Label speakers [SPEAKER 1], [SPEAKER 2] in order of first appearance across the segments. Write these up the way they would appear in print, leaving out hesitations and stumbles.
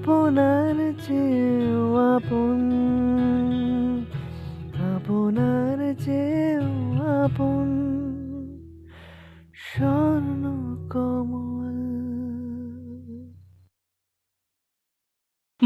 [SPEAKER 1] আপনার চেয়েও আপন, আপনার চেয়েও আপন স্বর্ণ কমল।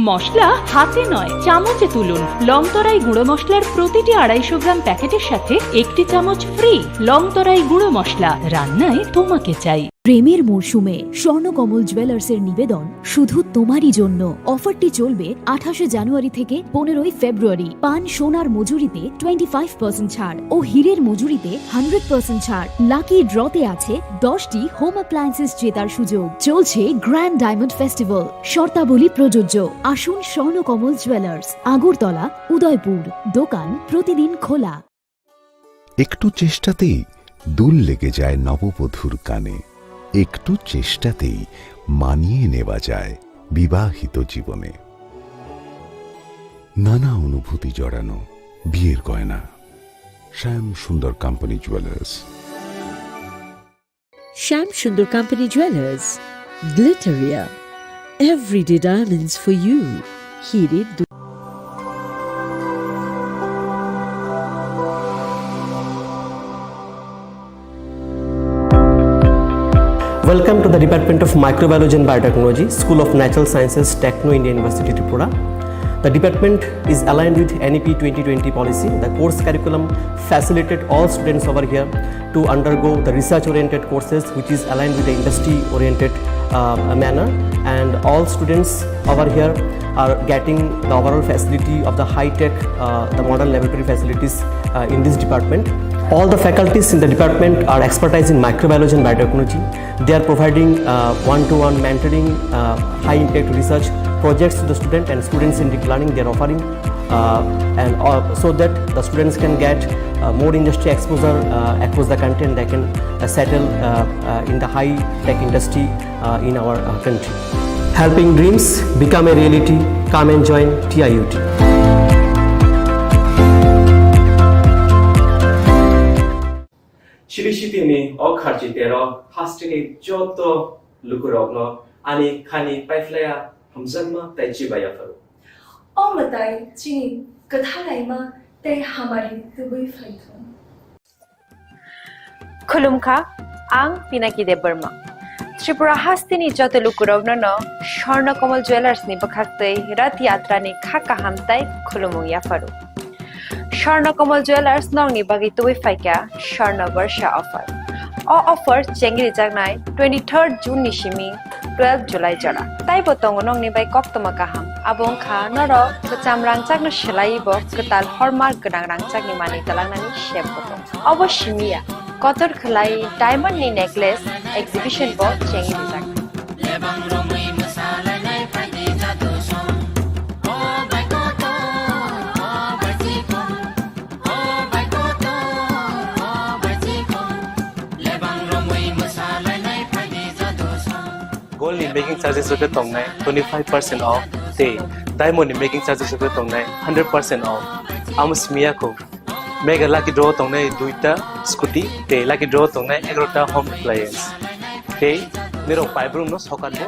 [SPEAKER 2] মশলা হাতে নয় চামচে তুলুন। লংতরাই গুঁড়ো মশলার প্রতিটি 250 গ্রাম প্যাকেটের সাথে 1 চামচ ফ্রি। লংতরাই গুঁড়ো মশলা, রান্নায় তোমাকে চাই।
[SPEAKER 3] প্রেমের মরশুমে স্বর্ণকমল জুয়েলার্সের নিবেদন শুধু তোমারই জন্য। অফারটি চলবে 28 জানুয়ারি থেকে 15 ফেব্রুয়ারি। পান সোনার মজুরিতে 25% ছাড় ও হীরের মজুরিতে 100% ছাড়। লাকি ড্রতে আছে 10টি হোম অ্যাপ্লায়েন্সেস জেতার সুযোগ। চলছে গ্র্যান্ড ডায়মন্ড ফেস্টিভ্যাল। শর্তাবলী প্রযোজ্য। আসুন স্বর্ণকমল জুয়েলার্স, আগরতলা, উদয়পুর। দোকান প্রতিদিন খোলা।
[SPEAKER 4] একটু চেষ্টাতেই দুল লেগে যায় নববধূর কানে, একটু চেষ্টাতেই মানিয়ে নেওয়া যায় বিবাহিত জীবনে। নানা অনুভূতি জড়ানো বিয়ের গয়না। শ্যাম Sundar company jewellers.
[SPEAKER 5] Sham Sundar Company Jewelers, Glitteria, everyday diamonds for you. Heated.
[SPEAKER 6] Welcome to the Department of Microbiology and Biotechnology, School of Natural Sciences, Techno India University, Tripura. The department is aligned with NEP 2020 policy. The course curriculum facilitated all students over here to undergo the research-oriented courses, which is aligned with the industry-oriented manner. And all students over here are getting the overall facility of the high-tech, the modern laboratory facilities in this department. All the faculties in the department are expertise in microbiology and biotechnology. They are providing one-to-one mentoring, high-impact research projects to the student, and students in deep learning they are offering, so that the students can get more industry exposure across the country, and they can settle in the high-tech industry in our country. Helping dreams become a reality. Come and join TIUT.
[SPEAKER 7] 시리시디니 어카지데로 하스티니 쪼또 루쿠럭노 아니 카니 파이플레야 함잔마 타이치바야파루
[SPEAKER 8] ओ मताई चिनी कथा लाइमा ते हमारी Dubai फाइथों
[SPEAKER 9] खुलुमखा आं पिनाकी देव Burma Tripura हास्तिनी जत लुकुरवनो स्वर्णकमल ज्वेलर्सनि बखाक्तै रथ यात्रानि खाका हामताय खुलुमु याफारु स्वर्णकमल jewellers नंगनि बागै तुबै फाइका स्वर्ण वर्ष offer ओ offer चेंगरि जागनाय 23 जून निसिमी 12 जुलाई जरा ताइ बतंग नंगनि बाय कक्तमा गाहाम आबुं खा नर कचाम रांचागनो सेलाइबो कताल हरमार्क गोनां रांचागनि मानि तलांनानि शेप बतंग अवश्यमिया कतर खलाई डायमंड नि नेकलेस एग्जिबिशन बो चेंगरि जाग
[SPEAKER 7] Gold in making charges of the tongnai 25% off. Day diamond in making charges of the tongnai 100% off. Amus miyako mega lucky draw tongnai duita scooty. Day lucky draw tongnai 11ta home appliance. Day niro five room no sokan bo.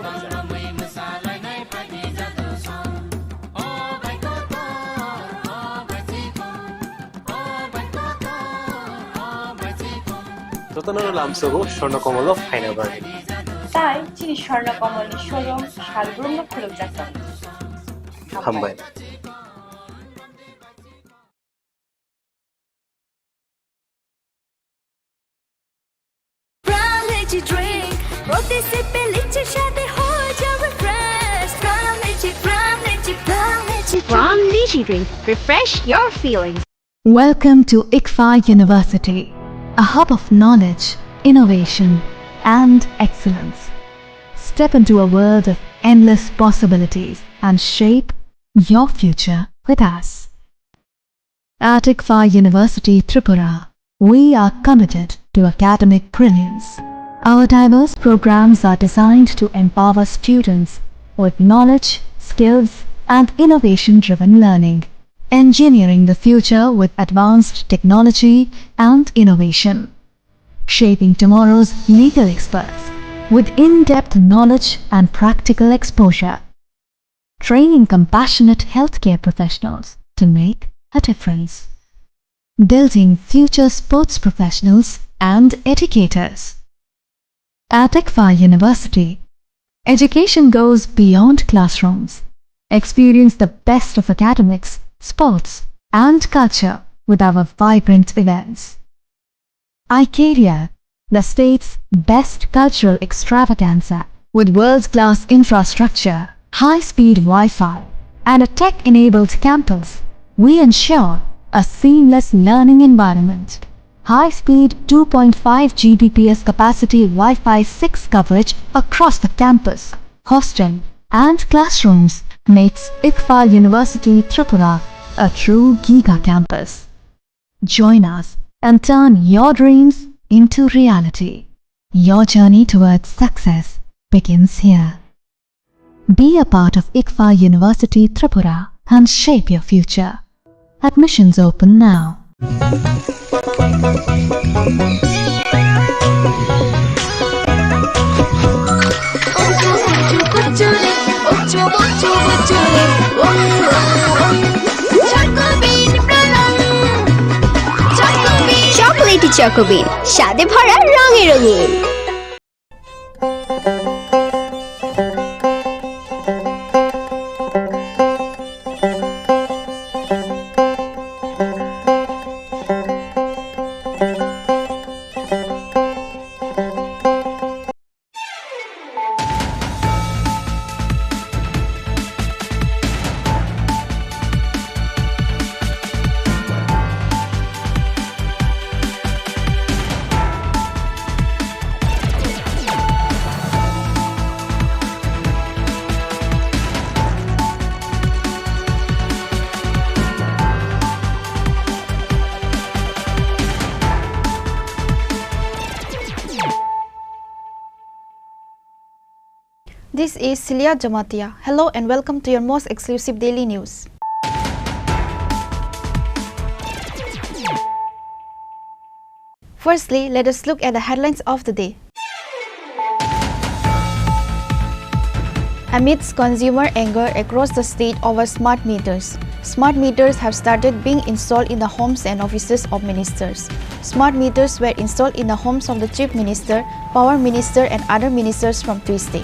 [SPEAKER 7] Totanoro lamsogo Shornokomolo final bargain.
[SPEAKER 9] তাই চিনি স্বর্ণকমলের showroom শালগ্রাম খুলুক যাচ্ছেন
[SPEAKER 7] হামবাই
[SPEAKER 10] From Lychee Drink, refresh your feelings. Welcome to ICFA University, a hub of knowledge, innovation, and excellence. Step into a world of endless possibilities and shape your future with us. At ICFA University, Tripura, we are committed to academic brilliance. Our diverse programs are designed to empower students with knowledge, skills, and innovation-driven learning, engineering the future with advanced technology and innovation, shaping tomorrow's legal experts with in-depth knowledge and practical exposure. training compassionate healthcare professionals to make a difference. Building future sports professionals and educators. At ICFA University, education goes beyond classrooms. Experience the best of academics, sports, and culture with our vibrant events. ICARIA, the state's best cultural extravaganza, with world-class infrastructure, high-speed Wi-Fi, and a tech-enabled campus, we ensure a seamless learning environment. High-speed 2.5 Gbps capacity Wi-Fi 6 coverage across the campus, hostel, and classrooms makes ICFA University Tripura a true giga campus. Join us and turn your dreams into reality. Your journey towards success begins here. Be a part of ICFA University Tripura and shape your future. Admissions open now.
[SPEAKER 11] Chocolatey চকোবিন, স্বাদে ভরা রঙে রঙিন।
[SPEAKER 12] This is Celia Jamatia. Hello and welcome to your most exclusive daily news. Firstly, let us look at the headlines of the day. Amidst consumer anger across the state over smart meters, smart meters have started being installed in the homes and offices of ministers. Smart meters were installed in the homes of the Chief Minister, Power Minister and other ministers from Tuesday.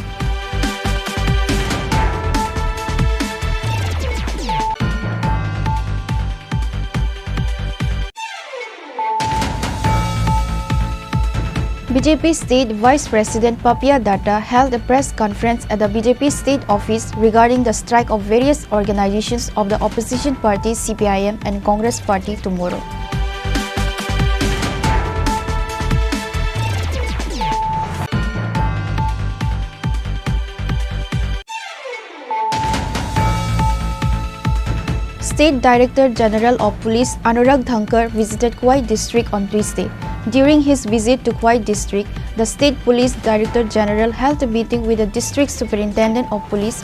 [SPEAKER 12] BJP State Vice President Papia Datta held a press conference at the BJP State Office regarding the strike of various organizations of the opposition parties CPIM and Congress Party tomorrow. State Director General of Police Anurag Dhankar visited Kwai District on Tuesday. During his visit to Kwai District, the State Police Director General held a meeting with the District Superintendent of Police,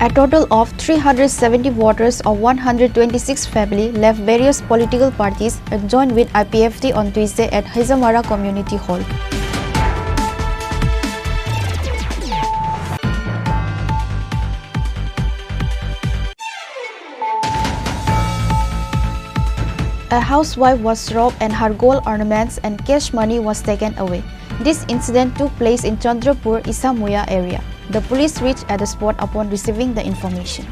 [SPEAKER 12] A total of 370 voters of 126 families left various political parties and joined with IPFT on Tuesday at Hizamara Community Hall. A housewife was robbed and her gold ornaments and cash money was taken away. This incident took place in Chandrapur, Isamuya area. The police reached at the spot upon receiving the information.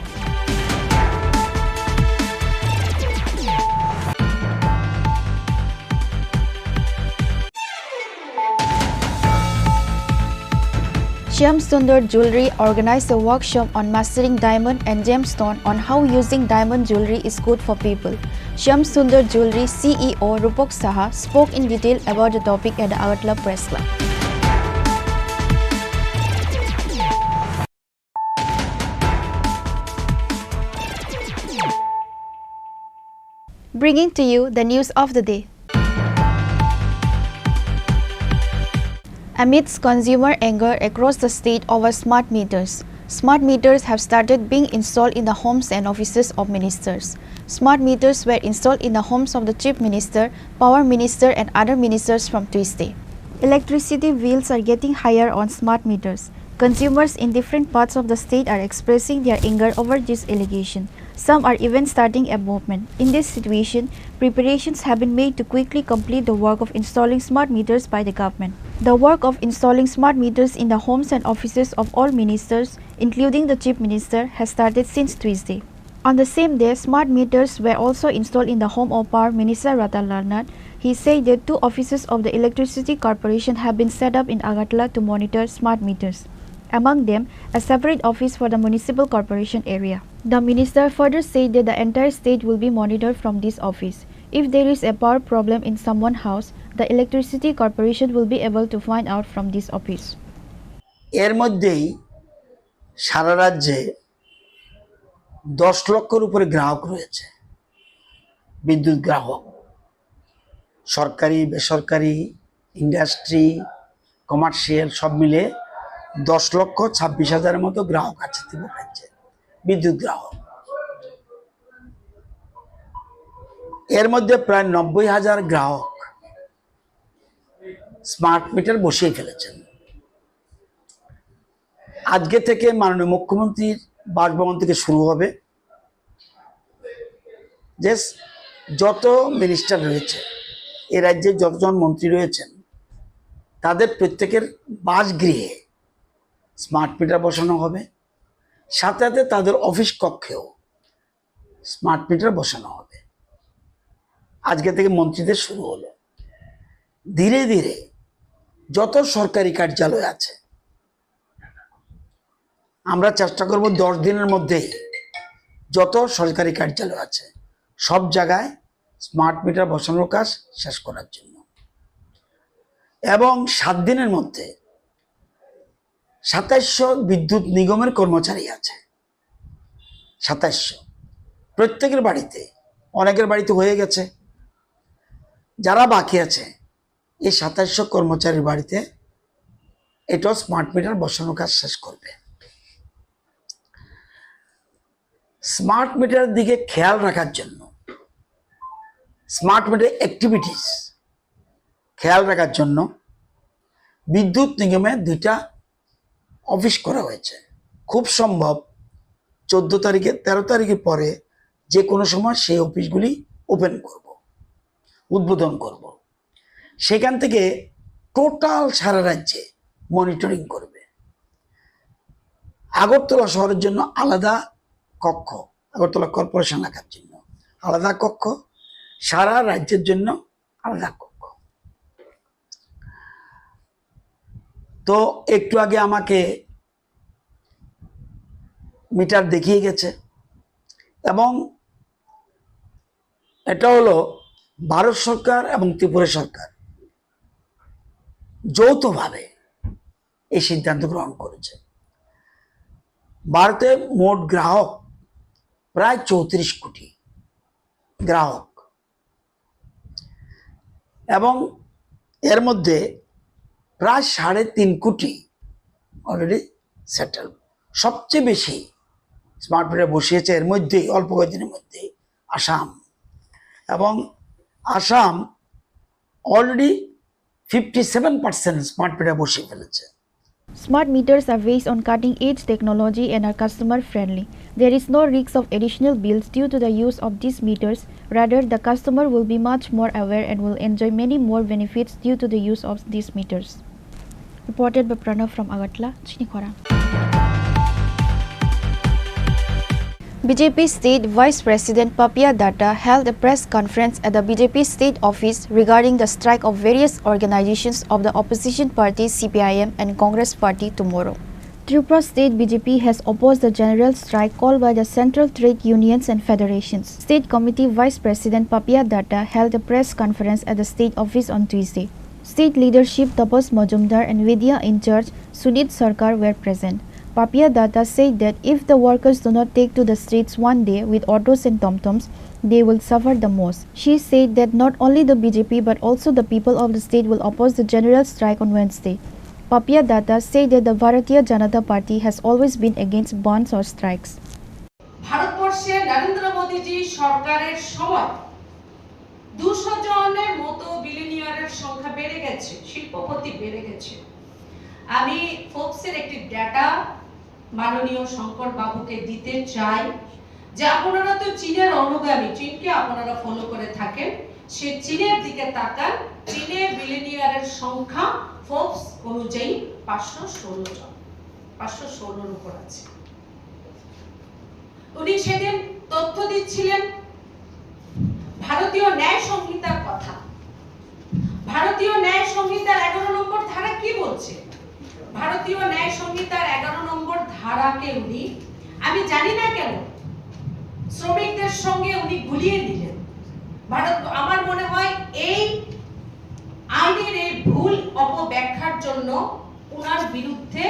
[SPEAKER 12] Shyam Sundar Jewelry organized a workshop on mastering diamond and gemstone on how using diamond jewelry is good for people. Shyam Sundar Jewelry CEO Rupak Saha spoke in detail about the topic at the Agartala Press Club. Bringing to you the news of the day. Amidst consumer anger across the state over smart meters, Smart meters have started being installed in the homes and offices of ministers. Smart meters were installed in the homes of the Chief Minister, Power Minister and other ministers from Tuesday. Electricity bills are getting higher on smart meters. Consumers in different parts of the state are expressing their anger over this allegation. Some are even starting a movement. In this situation, preparations have been made to quickly complete the work of installing smart meters by the government. The work of installing smart meters in the homes and offices of all ministers, including the Chief Minister, has started since Tuesday. On the same day, smart meters were also installed in the home of Power Minister Ratan Lalnath. He said that 2 offices of the Electricity Corporation have been set up in Agartala to monitor smart meters. Among them, a separate office for the municipal corporation area. The minister further said that the entire state will be monitored from this office. If there is a power problem in someone's house, the Electricity Corporation will be able to find out from this office.
[SPEAKER 13] এর মধ্যেই সারা রাজ্যে 10 লক্ষের উপরে গ্রাহক রয়েছে, বিদ্যুৎ গ্রাহক। সরকারি, বেসরকারি, ইন্ডাস্ট্রি, কমার্শিয়াল সব মিলে 10,26,000 মতো গ্রাহক আছে ত্রিপুরা রাজ্যে, বিদ্যুৎ গ্রাহক। এর মধ্যে প্রায় 90,000 গ্রাহক স্মার্ট মিটার বসিয়ে ফেলেছেন। আজকে থেকে মাননীয় মুখ্যমন্ত্রীর বাসভবন থেকে শুরু হবে যে যত মিনিস্টার রয়েছে, এ রাজ্যে যতজন মন্ত্রী রয়েছেন, তাদের প্রত্যেকের বাসগৃহে স্মার্ট মিটার বসানো হবে। সাথে সাথে তাদের অফিস কক্ষেও স্মার্ট মিটার বসানো হবে। আজকে থেকে মন্ত্রীদের শুরু হলো। ধীরে ধীরে যত সরকারি কার্যালয় আছে, আমরা চেষ্টা করব 10 দিনের মধ্যেই যত সরকারি কার্যালয় আছে সব জায়গায় স্মার্ট মিটার বসানোর কাজ শেষ করার জন্য, এবং 7 দিনের মধ্যে 2700 বিদ্যুৎ নিগমের কর্মচারী আছে। 2700 প্রত্যেকের বাড়িতে, অনেকের বাড়িতে হয়ে গেছে, যারা বাকি আছে এই 2700 কর্মচারীর বাড়িতে এটা স্মার্ট মিটার বসানোর কাজ শেষ করবে। স্মার্ট মিটারের দিকে খেয়াল রাখার জন্য, স্মার্ট মিটার অ্যাক্টিভিটিস খেয়াল রাখার জন্য বিদ্যুৎ নিগমে 2টা অফিস করা হয়েছে। খুব সম্ভব 14 তারিখে 13 তারিখের পরে যে কোনো সময় সেই অফিসগুলি ওপেন করব, উদ্বোধন করব। সেখান থেকে টোটাল সারা রাজ্যে মনিটরিং করবে। আগরতলা শহরের জন্য আলাদা কক্ষ, আগরতলা কর্পোরেশন রাখার জন্য আলাদা কক্ষ, সারা রাজ্যের জন্য আলাদা কক্ষ। তো একটু আগে আমাকে মিটার দেখিয়ে গেছে, এবং এটা হলো ভারত সরকার এবং ত্রিপুরা সরকার যৌথভাবে এই সিদ্ধান্ত গ্রহণ করেছে। ভারতে মোট গ্রাহক প্রায় 34 কোটি গ্রাহক, এবং এর মধ্যে প্রায় 3.5 কোটি অলরেডি সেটেল। সবচেয়ে বেশি স্মার্ট মিটার বসিয়েছে এর মধ্যেই অল্প কয়েকদিনের মধ্যে আসাম, এবং আসাম অলরেডি 57% স্মার্ট মিটার বসিয়ে ফেলেছে।
[SPEAKER 12] Smart meters are based on cutting-edge technology and are customer-friendly. There is no risk of additional bills due to the use of these meters. Rather, the customer will be much more aware and will enjoy many more benefits due to the use of these meters. Reported by Pranav from Agartala, Chinikhora. BJP State Vice President Papia Datta held a press conference at the BJP State Office regarding the strike of various organizations of the opposition parties CPIM and Congress Party tomorrow. Tripura State BJP has opposed the general strike called by the central trade unions and federations. State Committee Vice President Papia Datta held a press conference at the State Office on Tuesday. State leadership Tapas Majumdar and Vidya in charge Sunit Sarkar were present. Papia Datta said that if the workers do not take to the streets one day with autos and tom-toms, they will suffer the most. She said that not only the BJP but also the people of the state will oppose the general strike on Wednesday. Papia Datta said that the Bharatiya Janata Party has always been against bonds or strikes.
[SPEAKER 14] ভারতবর্ষে নরেন্দ্র মোদীজি সরকারের সময় 200 জনের মতো বিলিনিয়ারের সংখ্যা বেড়ে গেছে, শিল্পপতি বেড়ে গেছে। আমি ফোর্বসের একটি ডেটা মাননীয় শঙ্কর বাবুকে দিতে চাই যে আপনারা তো চীনের অনুগামী, চীনকে আপনারা ফলো করে থাকেন, সে চীনের দিকে তাকান, চীনে বিলিনিয়ারের সংখ্যা ফোর্বস অনুযায়ী 516 জন, 516 উপর আছে। উনি সেদিন তথ্য দিচ্ছিলেন ভারতীয় ন্যায় সংহিতার কথা। ভারতীয় ন্যায় সংহিতার 11 নম্বর ধারা কি বলছে? ভারতীয় ন্যায় সংহিতার 11 নম্বর ধারাকে উনি, আমি জানি না কেন শ্রমিকদের সঙ্গে উনি গুলিয়ে দিলেন। আমার মনে হয় এই আইনের এই ভুল অপব্যাখ্যার জন্য উনার বিরুদ্ধে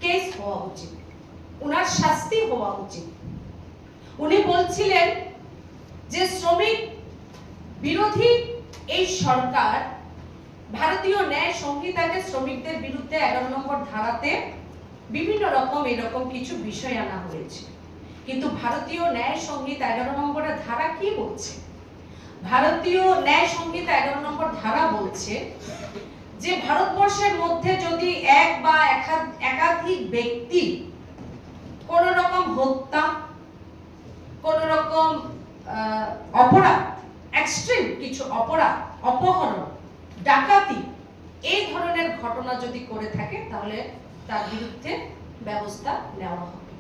[SPEAKER 14] কেস হওয়া উচিত, উনার শাস্তি হওয়া উচিত। উনি বলছিলেন যে শ্রমিক বিরোধী এই সরকার ভারতীয় ন্যায় সংহিতাকে শ্রমিকদের বিরুদ্ধে 11 নম্বর ধারাতে বিভিন্ন রকম এরকম কিছু বিষয় আনা হয়েছে, কিন্তু ভারতীয় ন্যায় সংহিতা 11 নম্বরের ধারা কি বলছে? ভারতীয় ন্যায় সংহিতা 11 নম্বর ধারা বলছে যে ভারতবর্ষের মধ্যে যদি এক বা একাধিক ব্যক্তি কোন রকম হত্যা, কোন রকম অপরাধ, এক্সট্রিম কিছু অপরাধ, অপহরণ, ডাকাতি, এই ধরনের ঘটনা যদি করে থাকে তাহলে তার বিরুদ্ধে ব্যবস্থা নেওয়া হবে।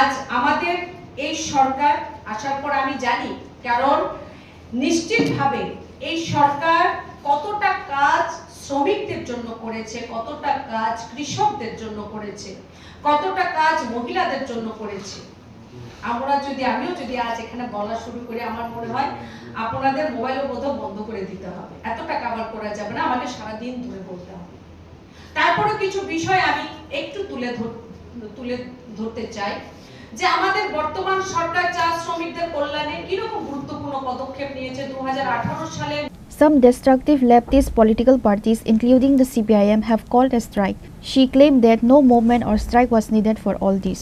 [SPEAKER 14] আজ আমাদের এই সরকার আসার পর আমি জানি, কারণ নিশ্চিতভাবে এই সরকার কতটা কাজ শ্রমিকদের জন্য করেছে, কতটা কাজ কৃষকদের জন্য করেছে, কতটা কাজ মহিলাদের জন্য করেছে। আমিও যদি আজ এখানে বলা শুরু করি, আমার মনে হয় আপনাদের মোবাইলও বোধহয় বন্ধ করে দিতে হবে, এতটা কভার করা যাবে না, আমাকে সারাদিন ধরে বলতে হবে। তারপরে কিছু বিষয় আমি একটু তুলে ধরতে চাই যে আমাদের বর্তমান সরকার চা শ্রমিকদের কল্যাণে কিরকম গুরুত্বপূর্ণ পদক্ষেপ নিয়েছে। 2018 সালে
[SPEAKER 12] Some destructive leftist political parties, including the CPIM, have called a strike. She claimed that no movement or strike was needed for all this.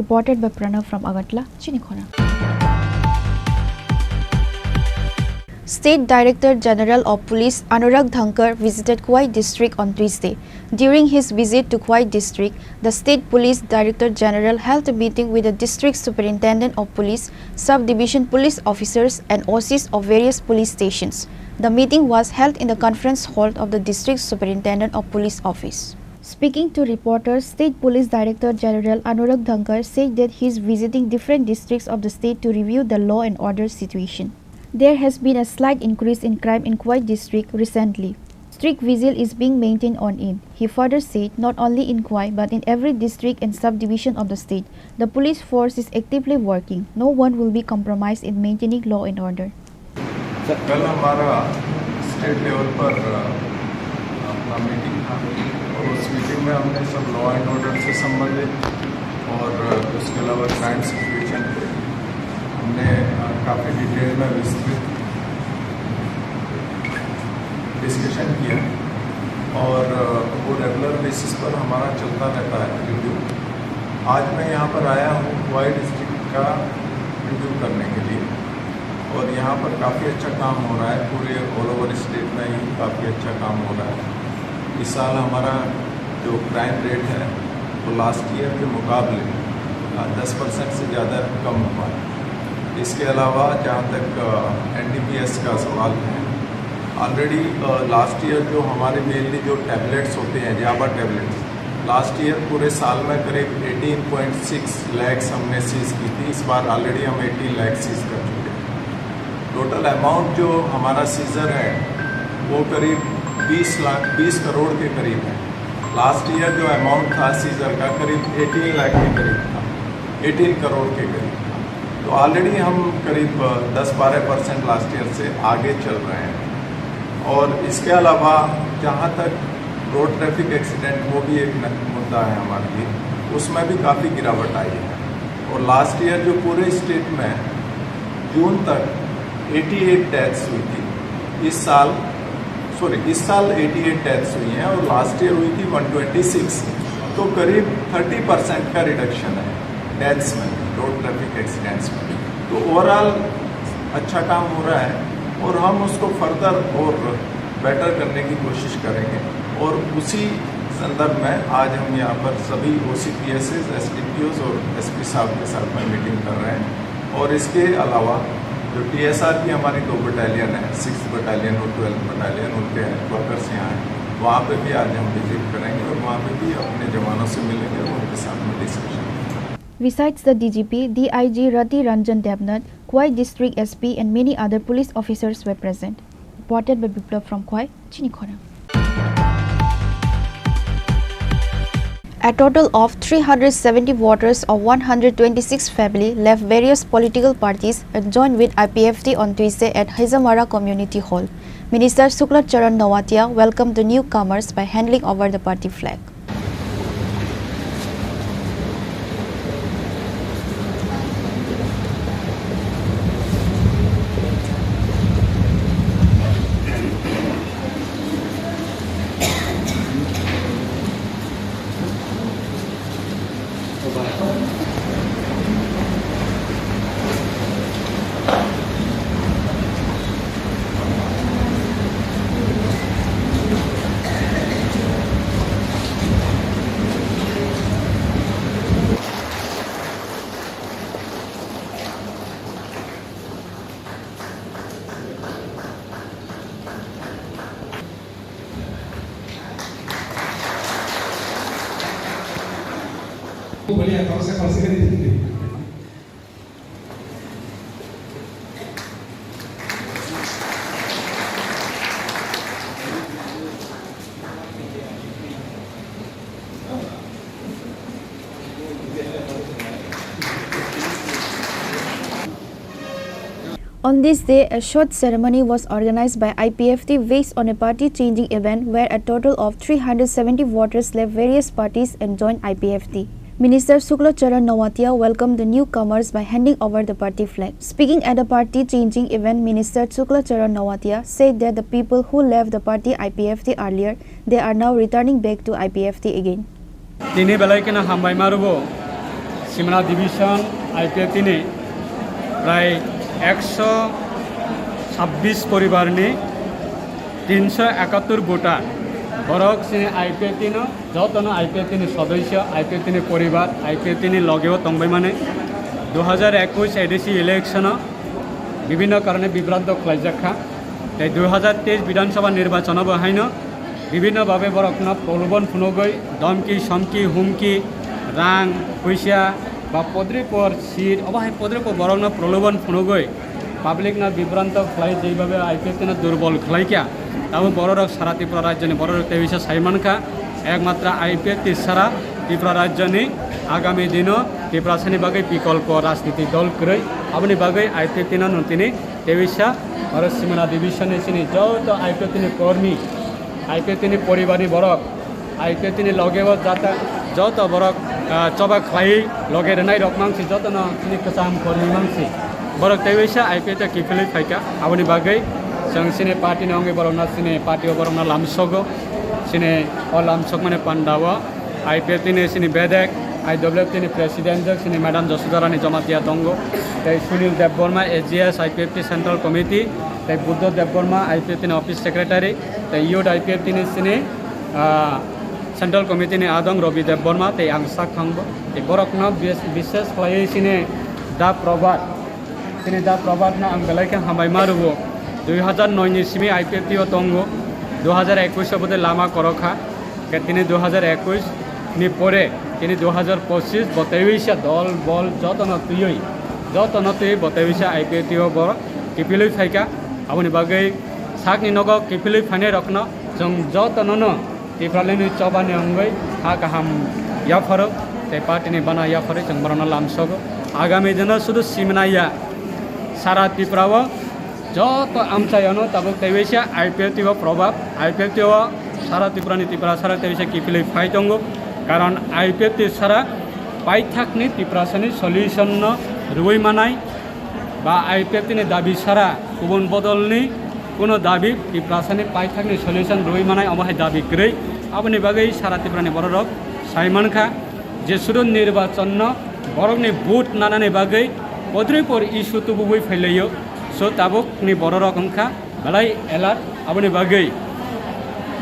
[SPEAKER 12] Reported by Pranav from Agartala, Chinikhona. State Director General of Police Anurag Dhankar visited Kuwait district on Tuesday. During his visit to Kuwait district, the State Police Director General held a meeting with the District Superintendent of Police, Subdivision Police Officers and OCs of various police stations. The meeting was held in the conference hall of the District Superintendent of Police Office. Speaking to reporters, State Police Director General Anurag Dhankar said that he is visiting different districts of the state to review the law and order situation. There has been a slight increase in crime in Kuwait district recently. Strict vigil is being maintained on it. He further said not only in Kuwait but in every district and subdivision of the state, the police force is actively working. No one will be compromised in maintaining law and order.
[SPEAKER 15] कल हमारा state level पर अपना meeting था और उस meeting में हमने सब लॉ एंड ऑर्डर से संबंधित और उसके अलावा क्राइम सिचुएशन पे हमने काफ़ी डिटेल में विस्तृत डिस्कशन किया और वो रेगुलर बेसिस पर हमारा चलता रहता है रिव्यू। आज मैं यहाँ पर आया हूँ कुवाइट डिस्ट्रिक्ट का रिव्यू करने के लिए और यहाँ पर काफ़ी अच्छा काम हो रहा है, पूरे ऑल ओवर स्टेट में ही काफ़ी अच्छा काम हो रहा है। इस साल हमारा जो क्राइम रेट है वो लास्ट ईयर के मुकाबले 10% से ज़्यादा कम हुआ है। इसके अलावा जहाँ तक NDPS का सवाल है, ऑलरेडी लास्ट ईयर जो हमारे मेनली जो टैबलेट्स होते हैं, जावा टैबलेट्स, लास्ट ईयर पूरे साल में करीब 18.6 लाख हमने सीज की थी। इस बार ऑलरेडी हम 18 लाख सीज कर चुके हैं। टोटल अमाउंट जो हमारा सीजर है वो करीब 20 करोड़ के करीब है। लास्ट ईयर जो अमाउंट था सीजर का करीब 18 लाख के करीब था, 18 करोड़ के करीब था। तो ऑलरेडी हम करीब 10-12% लास्ट ईयर से आगे चल रहे हैं। और इसके अलावा जहाँ तक रोड ट्रैफिक एक्सीडेंट, वो भी एक मुद्दा है हमारे लिए, उसमें भी काफ़ी गिरावट आई है। और लास्ट ईयर जो पूरे स्टेट में जून तक 88 डेथ्स हुई थी, इस साल सॉरी इस साल 88 डेथ्स हुई हैं और लास्ट ईयर हुई थी 126, तो करीब 30% का रिडक्शन है डेथ्स में, रोड ट्रैफिक एक्सीडेंट्स में। तो ओवरऑल अच्छा काम हो रहा है और हम उसको फर्दर और बेटर करने की कोशिश करेंगे। और उसी संदर्भ में आज हम यहाँ पर सभी OCPSs, SDPOs और SP साहब के साथ में मीटिंग कर रहे हैं। और इसके अलावा जो TSR की हमारी 2 बटालियन है, 6th बटालियन और 12th बटालियन, उनके वर्कर्स यहाँ हैं, वहाँ पे भी आज हम विजिट करेंगे और वहाँ पे भी अपने जवानों से मिलेंगे और उनके साथ में discussion.
[SPEAKER 12] Besides the DGP, DIG Rati Ranjan Devnath, Khwai District SP and many other police officers were present. Reported by Biplav from Khwai, Chinikhora. A total of 370 voters of 126 family left various political parties and joined with IPFT on Tuesday at Hizamara Community Hall. Minister Shukla Charan Nawatia welcomed the newcomers by handing over the party flag. On this day, a short ceremony was organized by IPFT based on a party-changing event where a total of 370 voters left various parties and joined IPFT. Minister Shukla Charan Nawatia welcomed the newcomers by handing over the party flag. Speaking at the party-changing event, Minister Shukla Charan Nawatia said that the people who left the party IPFT earlier, they are now returning back to IPFT again.
[SPEAKER 16] Tini belai kena hambai marubo, Simna Division IPFT ne, pray 126 परिवार ने 371 voter बरक से IPFT न जतन IPFT ने सदस्य IPFT ने परिवार IPFT ने लगेव तंबाई माने 2021 एडीसी इलेक्शन विभिन्न कारणे विभ्रांत खलाइजाखा 2023 विधानसभा निर्वाचन बहाइन विभिन्न भावे बरकना प्रलोभन फुनगई धमकी समकी हुमकी रां पैसा বা পদ্রিপর সিট অবাহে পদ্রিপর বরংনা প্রলোভন ফুনগই পাবলিক না বিভ্রান্ত খাই যেভাবে IPFT না দুর্বল খাইকা তাও বড়রক সারা ত্রিপুরা রাজ্যনি বড়রক তেইশে সাইমানখা একমাত্র IPFT সারা ত্রিপুরা রাজ্যনি আগামী দিন ত্রিপুরা সানি বাগৈ বিকল্প রাজনীতি দল করে আপনি বাগৈ IPFT না নতিনি তেইশা আর সিমনা ডিভিশনে সিনি যত IPFT নি কর্মী IPFT নি পরিবারী বরক IPFT নি লগেও যাতা যত বরক coba klai loge renai rok mangsi joto no sini kesam kormi mangsi borok tewisa IPFT kifili faika aboni bagai jang sini party na onge borok na sini party borok na lamsogo sini o lamsog mane pandawa IPFT ne sini bedek IWFT ni president jak sini madam Josudara ni Jamatia Tongo tai Sunil Debborma AGS IPFT central committee tai Buddha Debborma IPFT ni office secretary tai Yod IPFT ni sini central committee ने आदम रवि देव वर्मा ते आंसा खांब ते बरकना विशेष खाई सिने दा प्रभात ना आं बेलाइके हामाय मारुबो 2009 नि Simi IPFT ओ तंगो 2021 बदे लामा करखा के तिने 2021 नि परे तिने 2025 बतेविसा दल बल जतन तुई बतेविसा IPFT ओ बर किपिलै फाइका आबनि बागै साकनि नगो किपिलै फाने रखना जों जतन न Tipralini coba ni anggai hak ham ya faru te party ni bana ya faru jang barana lamsogo agami dina sudu simnaya sara tiprawa joto amcayano tabuk tewesya IPFT o probab IPFT o sara tiprani tipra sara tewesya kipilai faitongo karon IPFT sara paithakni tiprasani solution no ruoi manai ba IPFT ni dabi sara kubun bodolni কোনো দাবি ত্রিপ্রাসানি পাই থাকনি solution রই মানাय अबहाय दाबि गैयै आबनि बागै सारा त्रिपुरानि बर'रक सायमानखा जे सुरु निर्वाचन बरकनि vote नानानि बागै पद्रैपर इस्यु तुबुबै फैलायो सो ताबकनि बर'रक अंखा बेलाय एलार्ट आबनि बागै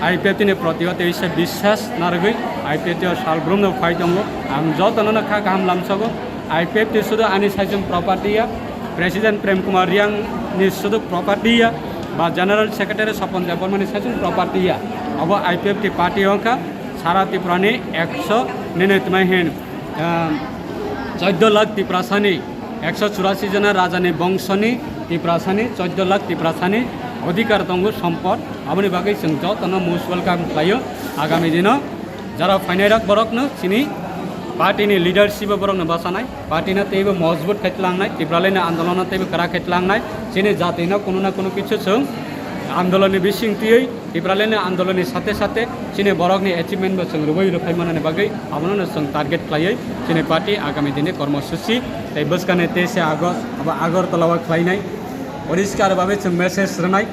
[SPEAKER 16] आईपीएफनि प्रतिहत इसे विश्वास नारगै आईपीएफ सालब्रुमनो फाइ दङ आं जतनो खा गाहाम लामसगो आईपीएफ सुदु आनि साइजम प्रपार्टिया प्रेसिडेंट प्रेम कुमार रियांग नि सुदु प्रपार्टिया बा जनरल सेक्रेटारि सपन देवबर्मानि साइजम प्रपार्टिया अब आईपीएफ टी पार्टी अंका सारा त्रिपुरानि 199 14 लाख त्रिप्रासानि 184 जना राजानि वंशनि त्रिप्रासानि 14 लाख त्रिप्रासानि अधिकार दङ सम्पद आबनि बागै जों जतनो मोस्ट वेलकाम खालायो आगामी दिनाव যারা फाइनायराक बरकनो चिनि पार्टीनि लिडारशिप बरकनो बासानाय पार्टीना तेबो मजबूत खायतलांनाय त्रिपुरानि आन्दोलना तेबो करा खायतलांनाय चिनि जातिना कोनो ना कोनो किछु जों आन्दोलननि बिसिंतियै त्रिपुरानि आन्दोलननि साथे साथे चिनि बरकनि एचिभमेन्ट जों रुबै रुफाय माननि बागै आबनो जों टार्गेट खालायो चिनि पार्टी आगामी दिननि कर्मसूची तै बसकाने 23 आगस्ट अब आगरतलाव खालायनाय परिष्कार भावे जों मेसेज होनाय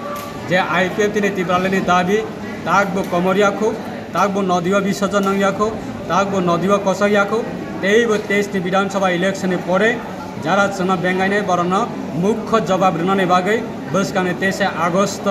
[SPEAKER 16] जे आईपीएफ दिनै त्रिपुरानि दाबि ताकबो कमरियाखौ ताकबो नदिया विसर्जन नंगियाखौ ताकबो नदिया कसाइयाखौ तेइबो 23 विधानसभा इलेक्शन परे যারা जोंना बेंगायनाय बरन मुख्य जवाब रोनानै बागै बसकाने 23 आगस्ट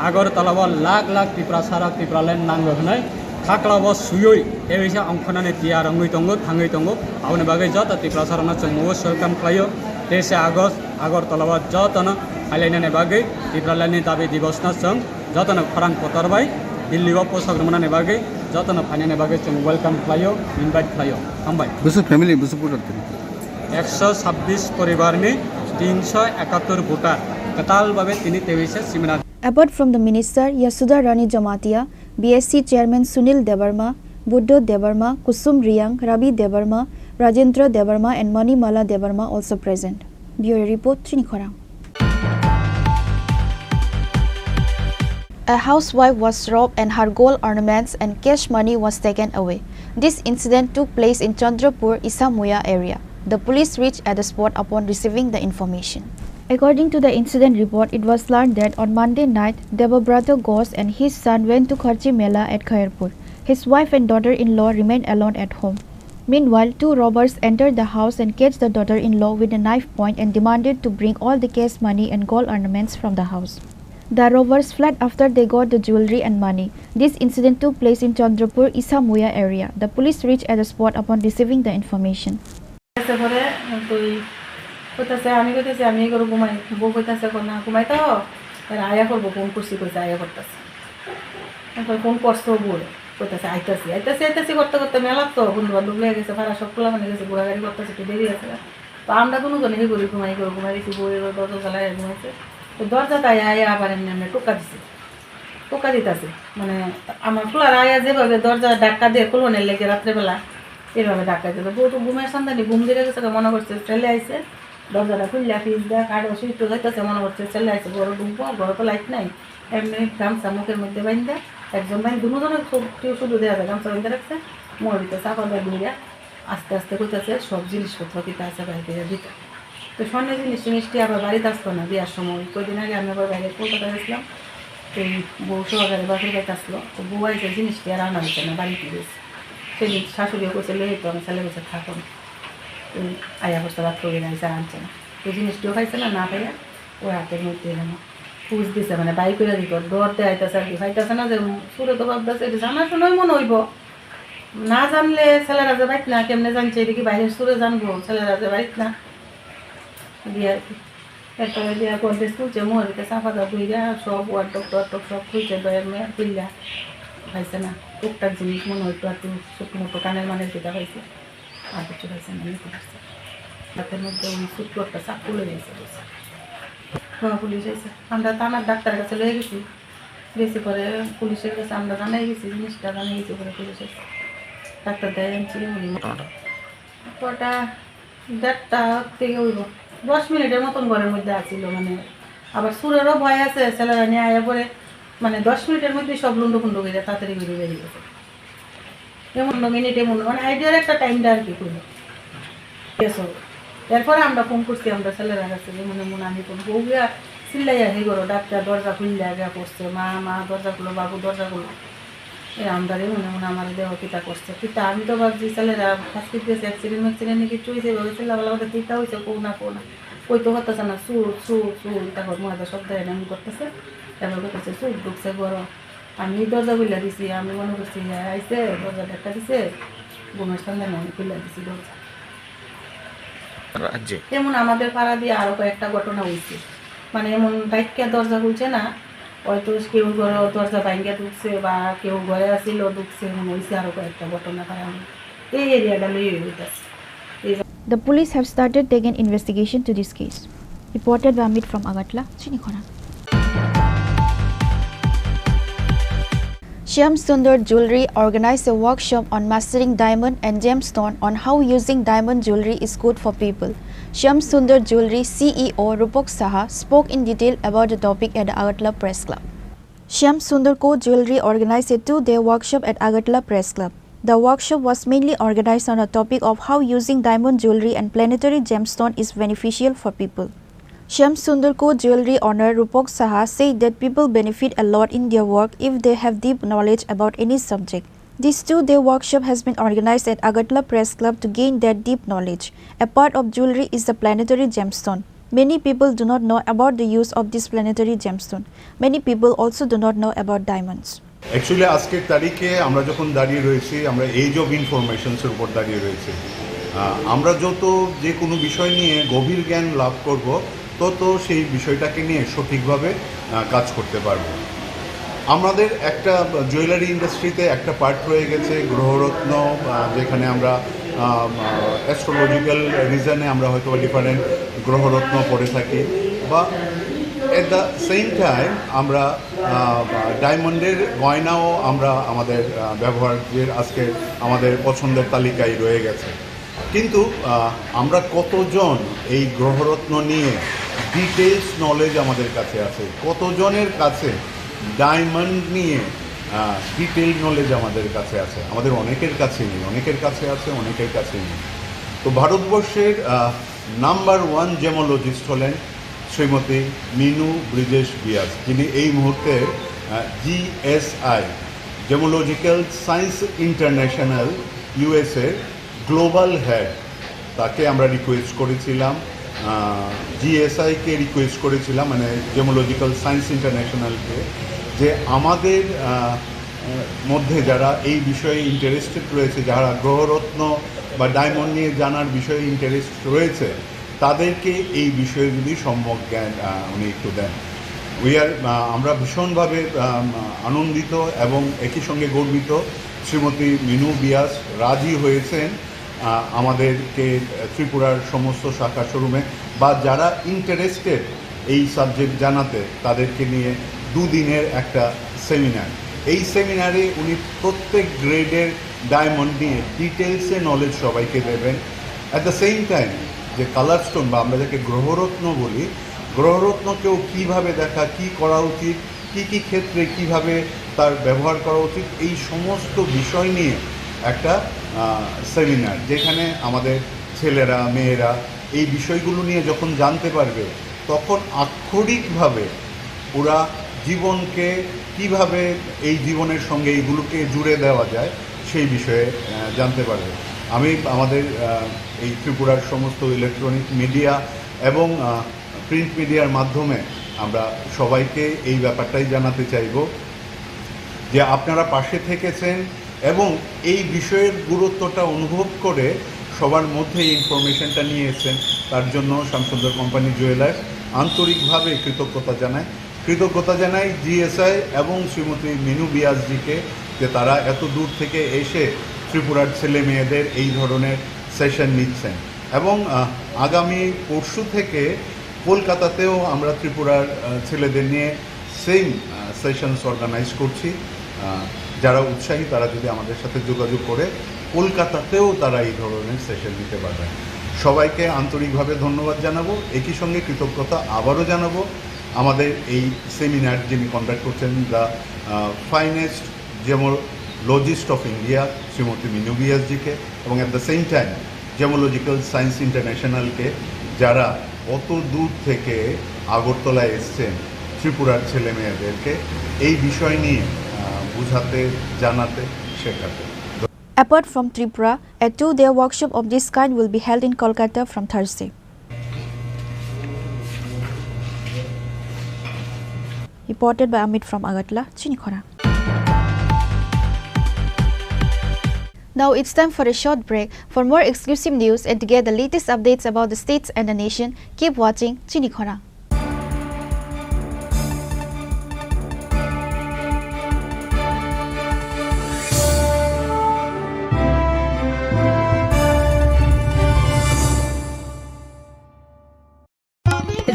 [SPEAKER 16] आगरतलाव लाख लाख त्रिपुरा सारा त्रिपुरालाय नांगौ होनाय खाख्लाव सुयै एबैसा अंखनानै तियारङै दङ थाङै दङ आउनि बागै जत त्रिपुरा साराना जों मोस्ट वेलकाम खालायो 23 आगस्ट आगरतलाव जतन फालिनानै बागै त्रिपुरालायनि दाबि दिवसना जों जतन खरां पतरबाय दिल्लीआव पोसाक रमनानै बागै जतन फालिनानै बागै जों वेलकाम खालायो इनभाइट खालायो हामबाय
[SPEAKER 17] बुसु फेमिली बुसु भोटार
[SPEAKER 16] 126 परिवारनि 371 भोटार कताल भावे तिनि तेविसे seminar
[SPEAKER 12] Apart from the minister Yasudha Rani Jamatia, BSc chairman Sunil Devarma, Buddho Devarma, Kusum Riang, Rabi Devarma, Rajendra Devarma and Manimala Devarma also present. Bureau report Trinikhorang. A housewife was robbed and her gold ornaments and cash money was taken away. This incident took place in Chandrapur, Isamuya area. The police reached at the spot upon receiving the information. According to the incident report, it was learned that on Monday night, Devabrata Ghosh and his son went to Kharchi Mela at Khairpur. His wife and daughter-in-law remained alone at home. Meanwhile, two robbers entered the house and caged the daughter-in-law with a knife point and demanded to bring all the cash money and gold ornaments from the house. The robbers fled after they got the jewelry and money. This incident took place in Chandrapur, Isamuya area. The police reached at the spot upon receiving the information.
[SPEAKER 14] কইতাছে আমি কইতাছি আমি করব ঘুমাই বউ কইতাছে না ঘুমাই তো আয়া করবো ফোন করছি কইছে আয়া করতেছে এখন ফোন করছো বলে কইতাছে আইতাছি আইতাছি আইতাছি করতে করতে মেলা তো বন্ধু বান্ধব লেগে গেছে ভাড়া সব খোলা মানে গেছে ঘোরাঘাড়ি করতেছে একটু দেরি আছে তো আমরা কোনো জনে হে করি ঘুমাই দিচ্ছি বউয়ের দরজা চালায় ঘুমাইছে তো দরজাটা আয়া আবার এমনি এমনি টোকা দিছে টোকা দিতেছে মানে আমার খোলার আয়া যেভাবে দরজা ধাক্কা দিয়ে খোলনের লেগে রাত্রেবেলা এভাবে ধাক্কা দিল বউ তো ঘুমের সন্ধানে ঘুম দিয়ে গেছে মনে করছে ছেলে আইসে দরজাটা খুললে ফিজ দেয় কাঠ সুইচ যাইতেছে মনে করছে ছেলে আছে ঘরে ঢুকবো ঘরে তো লাইট নাই এমনি গামছা মুখের মধ্যে বাইন্দা একজন বাইন দুজনের শুধু দেওয়া যায় গামছা বাইন্দা রাখছে মরিতে চাপা দেয় ঘুরিয়া আস্তে আস্তে কইতেছে সব জিনিসপত্র দিতে আছে বাড়িতে দিতে তো স্বর্ণের জিনিস জিনিসটি আবার বাড়িতে আসতো না বিয়ার সময় কয়েকদিন আগে আমি আবার বাইরে কলকাতা গেছিলাম তো বউ সহকারে বাসের বাড়িতে আসলো তো বউ আইসে জিনিসটি আর আনা হয়েছে না বাড়িতে গেছে সেই শাশুড়িও কইছে লেগে তো আমি ছেলে বসে থাকো না আয়া বসতে রাত করে আইসা আনছে না ওই জিনিসটিও খাইছে না খাইয়া ওই হাতের মধ্যে এলাম পুষ দিছে মানে বাই করে দিত ডরতে আইতেছে আর কি খাইতেছে না যে সুরে তো ভাবতেছে এটা জানার সময় মনে হইব না জানলে ছেলেরা যে বাইত না কেমনে জানছে এটা কি বাইরের সুরে জানবো ছেলেরা যে বাইত না দিয়ে আর কি এরপরে দিয়ে কন্টেস খুলছে মরিতে চাপা দা দুইরা সব ওয়ার ডক্টর সব খুলছে দয়ের মেয়ে খুললা খাইছে না টুকটাক জিনিস মনে হইতো আর তুমি ছোটো মোটো কানের মানে যেটা খাইছে আর কিছু খাইছে না নিতে পারছে হাতের মধ্যে ওই ছোট্ট একটা চাপ খুলে গেছে হ্যাঁ পুলিশ এসে আমরা থানার ডাক্তারের কাছে লয়ে গেছি বেশি করে পুলিশের কাছে আমরা জানাই গেছি জিনিসটা জানাই গেছি করে পুলিশ এসে ডাক্তার দেয় আনছি কটা 1:30 থেকে হইব 10 মিনিটের মতন ঘরের মধ্যে আসছিল মানে আবার সুরেরও ভয় আছে ছেলেরা নিয়ে আয়া পরে মানে 10 মিনিটের মধ্যে সব লুন্ডো ফুন্ডো করে তাড়াতাড়ি বেরিয়ে গেছে এমন মিনিট এমন মানে আইডিয়ার একটা টাইমটা আর কি করলো এরপরে আমরা ফোন করছি আমরা ছেলেরা কাছে যে মনে মনে আমি ফোন বউয়া
[SPEAKER 17] চিল্লাই আহি করো ডাক্তার দরজা খুললে আগে করছে মা মা দরজা খুলো বাবু দরজা খুলো এই আমদারে মনে মনে আমার দেহ পিতা করছে পিতা আমি তো ভাবছি ছেলেরা ফাঁসকি দিয়েছে অ্যাক্সিডেন্ট নাকি চুইছে চিল্লা বলা পিতা হয়েছে কো না কই তো হতেছে না চুল চুল চুল তারপর মনে শব্দ এমন করতেছে তারপর করতেছে চুল ঢুকছে বড় আমি দরজা খুলে দিছি আমি মনে করছি আইসে দরজা দেখা দিছে বোনের সঙ্গে আমি খুলে দিছি দরজা তেমন আমাদের পাড়া দিয়ে আরো কয়েকটা ঘটনা হয়েছে মানে এমন বাইককে দরজা খুলছে না হয়তো কেউ ঘরে দরজা ভাঙ্গিয়া ঢুকছে বা কেউ ঘরে আসিল ঢুকছে এমন হয়েছে আরো কয়েকটা ঘটনা পাড়া এই এরিয়াটা লইয়ে হইতেছে।
[SPEAKER 12] The police have started taking investigation to this case. Reported by Amit from Agatla, Chinikhona. Shyam Sundar Jewelry organized a workshop on mastering diamond and gemstone on how using diamond jewelry is good for people. Shyam Sundar Jewelry CEO Rupak Saha spoke in detail about the topic at the Agatla Press Club. Shyam Sundar Co Jewelry organized a 2-day workshop at Agatla Press Club. The workshop was mainly organized on the topic of how using diamond jewelry and planetary gemstone is beneficial for people. Shyam Sundar Co Jewelry owner Rupak Saha said that people benefit a lot in their work if they have deep knowledge about any subject. This 2-day workshop has been organized at Agatla Press Club to gain that deep knowledge. A part of jewelry is the planetary gemstone. Many people do not know about the use of this planetary gemstone. Many people also do not know about diamonds.
[SPEAKER 18] Actually আজকের তারিখে আমরা যখন দাঁড়িয়ে রয়েছি আমরা age of ইনফরমেশনসের উপর দাঁড়িয়ে রয়েছি। আমরা যত যে কোনো বিষয় নিয়ে গভীর জ্ঞান লাভ করব তত সেই বিষয়টাকে নিয়ে সঠিকভাবে কাজ করতে পারব। আমাদের একটা জুয়েলারি ইন্ডাস্ট্রিতে একটা পার্ট রয়ে গেছে গ্রহরত্ন, যেখানে আমরা অ্যাস্ট্রোলজিক্যাল রিজনে আমরা হয়তো ডিফারেন্ট গ্রহরত্ন পড়ে থাকি, বা এট দ্য সেম টাইম আমরা ডায়মন্ডের গয়নাও আমরা আমাদের ব্যবহারের আজকে আমাদের পছন্দের তালিকায় রয়ে গেছে। কিন্তু আমরা কতজন এই গ্রহরত্ন নিয়ে ডিটেলস নলেজ আমাদের কাছে আছে, কতজনের কাছে ডায়মন্ড নিয়ে ডিটেল নলেজ আমাদের কাছে আছে? আমাদের অনেকের কাছে নেই, অনেকের কাছে আছে, অনেকের কাছে নেই। তো ভারতবর্ষের নাম্বার 1 জেমোলজিস্ট হলেন শ্রীমতী মিনু ব্রিজেশ বিয়াস, যিনি এই মুহূর্তে GSI gemological science international USA global head. তাকে আমরা রিকোয়েস্ট করেছিলাম, GSI-কে রিকোয়েস্ট করেছিলাম, মানে জেমোলজিক্যাল সায়েন্স ইন্টারন্যাশনালকে, যে আমাদের মধ্যে যারা এই বিষয়ে ইন্টারেস্টেড রয়েছে, যারা গ্রহরত্ন বা ডায়মন্ড নিয়ে জানার বিষয়ে ইন্টারেস্ট রয়েছে, তাদেরকে এই বিষয়ে যদি সম্যক জ্ঞান উনি একটু দেন। আমরা ভীষণভাবে আনন্দিত এবং একই সঙ্গে গর্বিত শ্রীমতী মিনু বিয়াস রাজি হয়েছেন আমাদেরকে ত্রিপুরার সমস্ত শাখা শোরুমে বা যারা ইন্টারেস্টেড এই সাবজেক্ট জানাতে, তাদেরকে নিয়ে 2 দিনের একটা সেমিনার। এই সেমিনারে উনি প্রত্যেক গ্রেডের ডায়মন্ড নিয়ে ডিটেলসে নলেজ সবাইকে দেবেন। অ্যাট দ্য সেম টাইম যে কালার স্টোন বা আমরা যাকে গ্রহরত্ন বলি, গ্রহরত্নকেও কীভাবে দেখা, কী করা উচিত, কী কী ক্ষেত্রে কীভাবে তার ব্যবহার করা উচিত, এই সমস্ত বিষয় নিয়ে একটা সেমিনার, যেখানে আমাদের ছেলেরা মেয়েরা এই বিষয়গুলো নিয়ে যখন জানতে পারবে, তখন আক্ষরিকভাবে ওরা জীবনকে কিভাবে এই জীবনের সঙ্গে এইগুলোকে জুড়ে দেওয়া যায় সেই বিষয়ে জানতে পারবে। আমি আমাদের এই ত্রিপুরার সমস্ত ইলেকট্রনিক মিডিয়া এবং প্রিন্ট মিডিয়ার মাধ্যমে আমরা সবাইকে এই ব্যাপারটাই জানাতে চাইব যে আপনারা পাশে থেকেছেন এবং এই বিষয়ের গুরুত্বটা অনুভব করে সবার মধ্যে এই ইনফরমেশনটা নিয়ে এসেছেন। তার জন্য শ্যামসুন্দর কোম্পানি জুয়েলার্স আন্তরিকভাবে কৃতজ্ঞতা জানাই GSI এবং শ্রীমতী মিনু বিয়াসজিকে, যে তারা এত দূর থেকে এসে ত্রিপুরার ছেলে মেয়েদের এই ধরনের সেশন নিচ্ছেন। এবং আগামী পরশু থেকে কলকাতাতেও আমরা ত্রিপুরার ছেলেদের নিয়ে সেম সেশনস অর্গানাইজ করছি। যারা উৎসাহী তারা যদি আমাদের সাথে যোগাযোগ করে কলকাতাতেও তারা এই ধরনের সেশন নিতে পারবেন। সবাইকে আন্তরিকভাবে ধন্যবাদ জানাবো, একই সঙ্গে কৃতজ্ঞতা আবারও জানাবো আমাদের এই সেমিনার যিনি কন্ডাক্ট করছেন, the finest gemologist of India Shrimati Minu বিয়াসজিকে, এবং at the same time gemological science ইন্টারন্যাশনালকে, যারা অত দূর থেকে আগরতলায় এসছেন ত্রিপুরার ছেলে মেয়েদেরকে এই বিষয় নিয়ে বুঝাতে, জানাতে, শেখাতে।
[SPEAKER 12] Apart from Tripura, a 2-day workshop of this kind will be held in Kolkata from Thursday. Reported by Amit from Agartala, Chinikhora. Now it's time for a short break. For more exclusive news and to get the latest updates about the states and the nation, keep watching Chinikhora.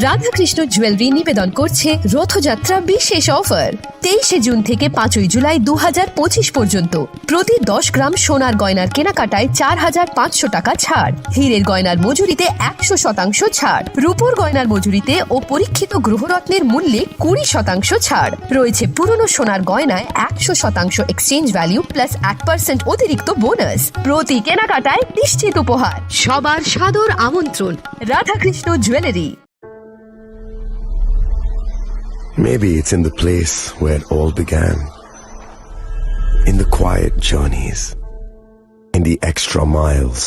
[SPEAKER 19] Radhakrishna jewellery নিবেদন করছে রথযাত্রা বিশেষ offer 23শে June থেকে 5ই জুলাই 2025 পর্যন্ত প্রতি 10 গ্রাম সোনার গয়নার কেনাকাটায় 4500 টাকা ছাড়, হীরের গয়নার মজুরিতে 100% ছাড়, রূপোর গয়নার মজুরিতে ও পরীক্ষিত গ্রহরত্নের মূল্যে 20% ছাড় রয়েছে। পুরনো সোনার গয়নায় 100% এক্সচেঞ্জ ভ্যালু প্লাস 8% অতিরিক্ত বোনাস, প্রতি কেনাকাটায় নিশ্চিত উপহার। সবার সাদর আমন্ত্রণ Radhakrishna jewellery.
[SPEAKER 20] Maybe it's in the place where it all began, in the quiet journeys, in the extra miles,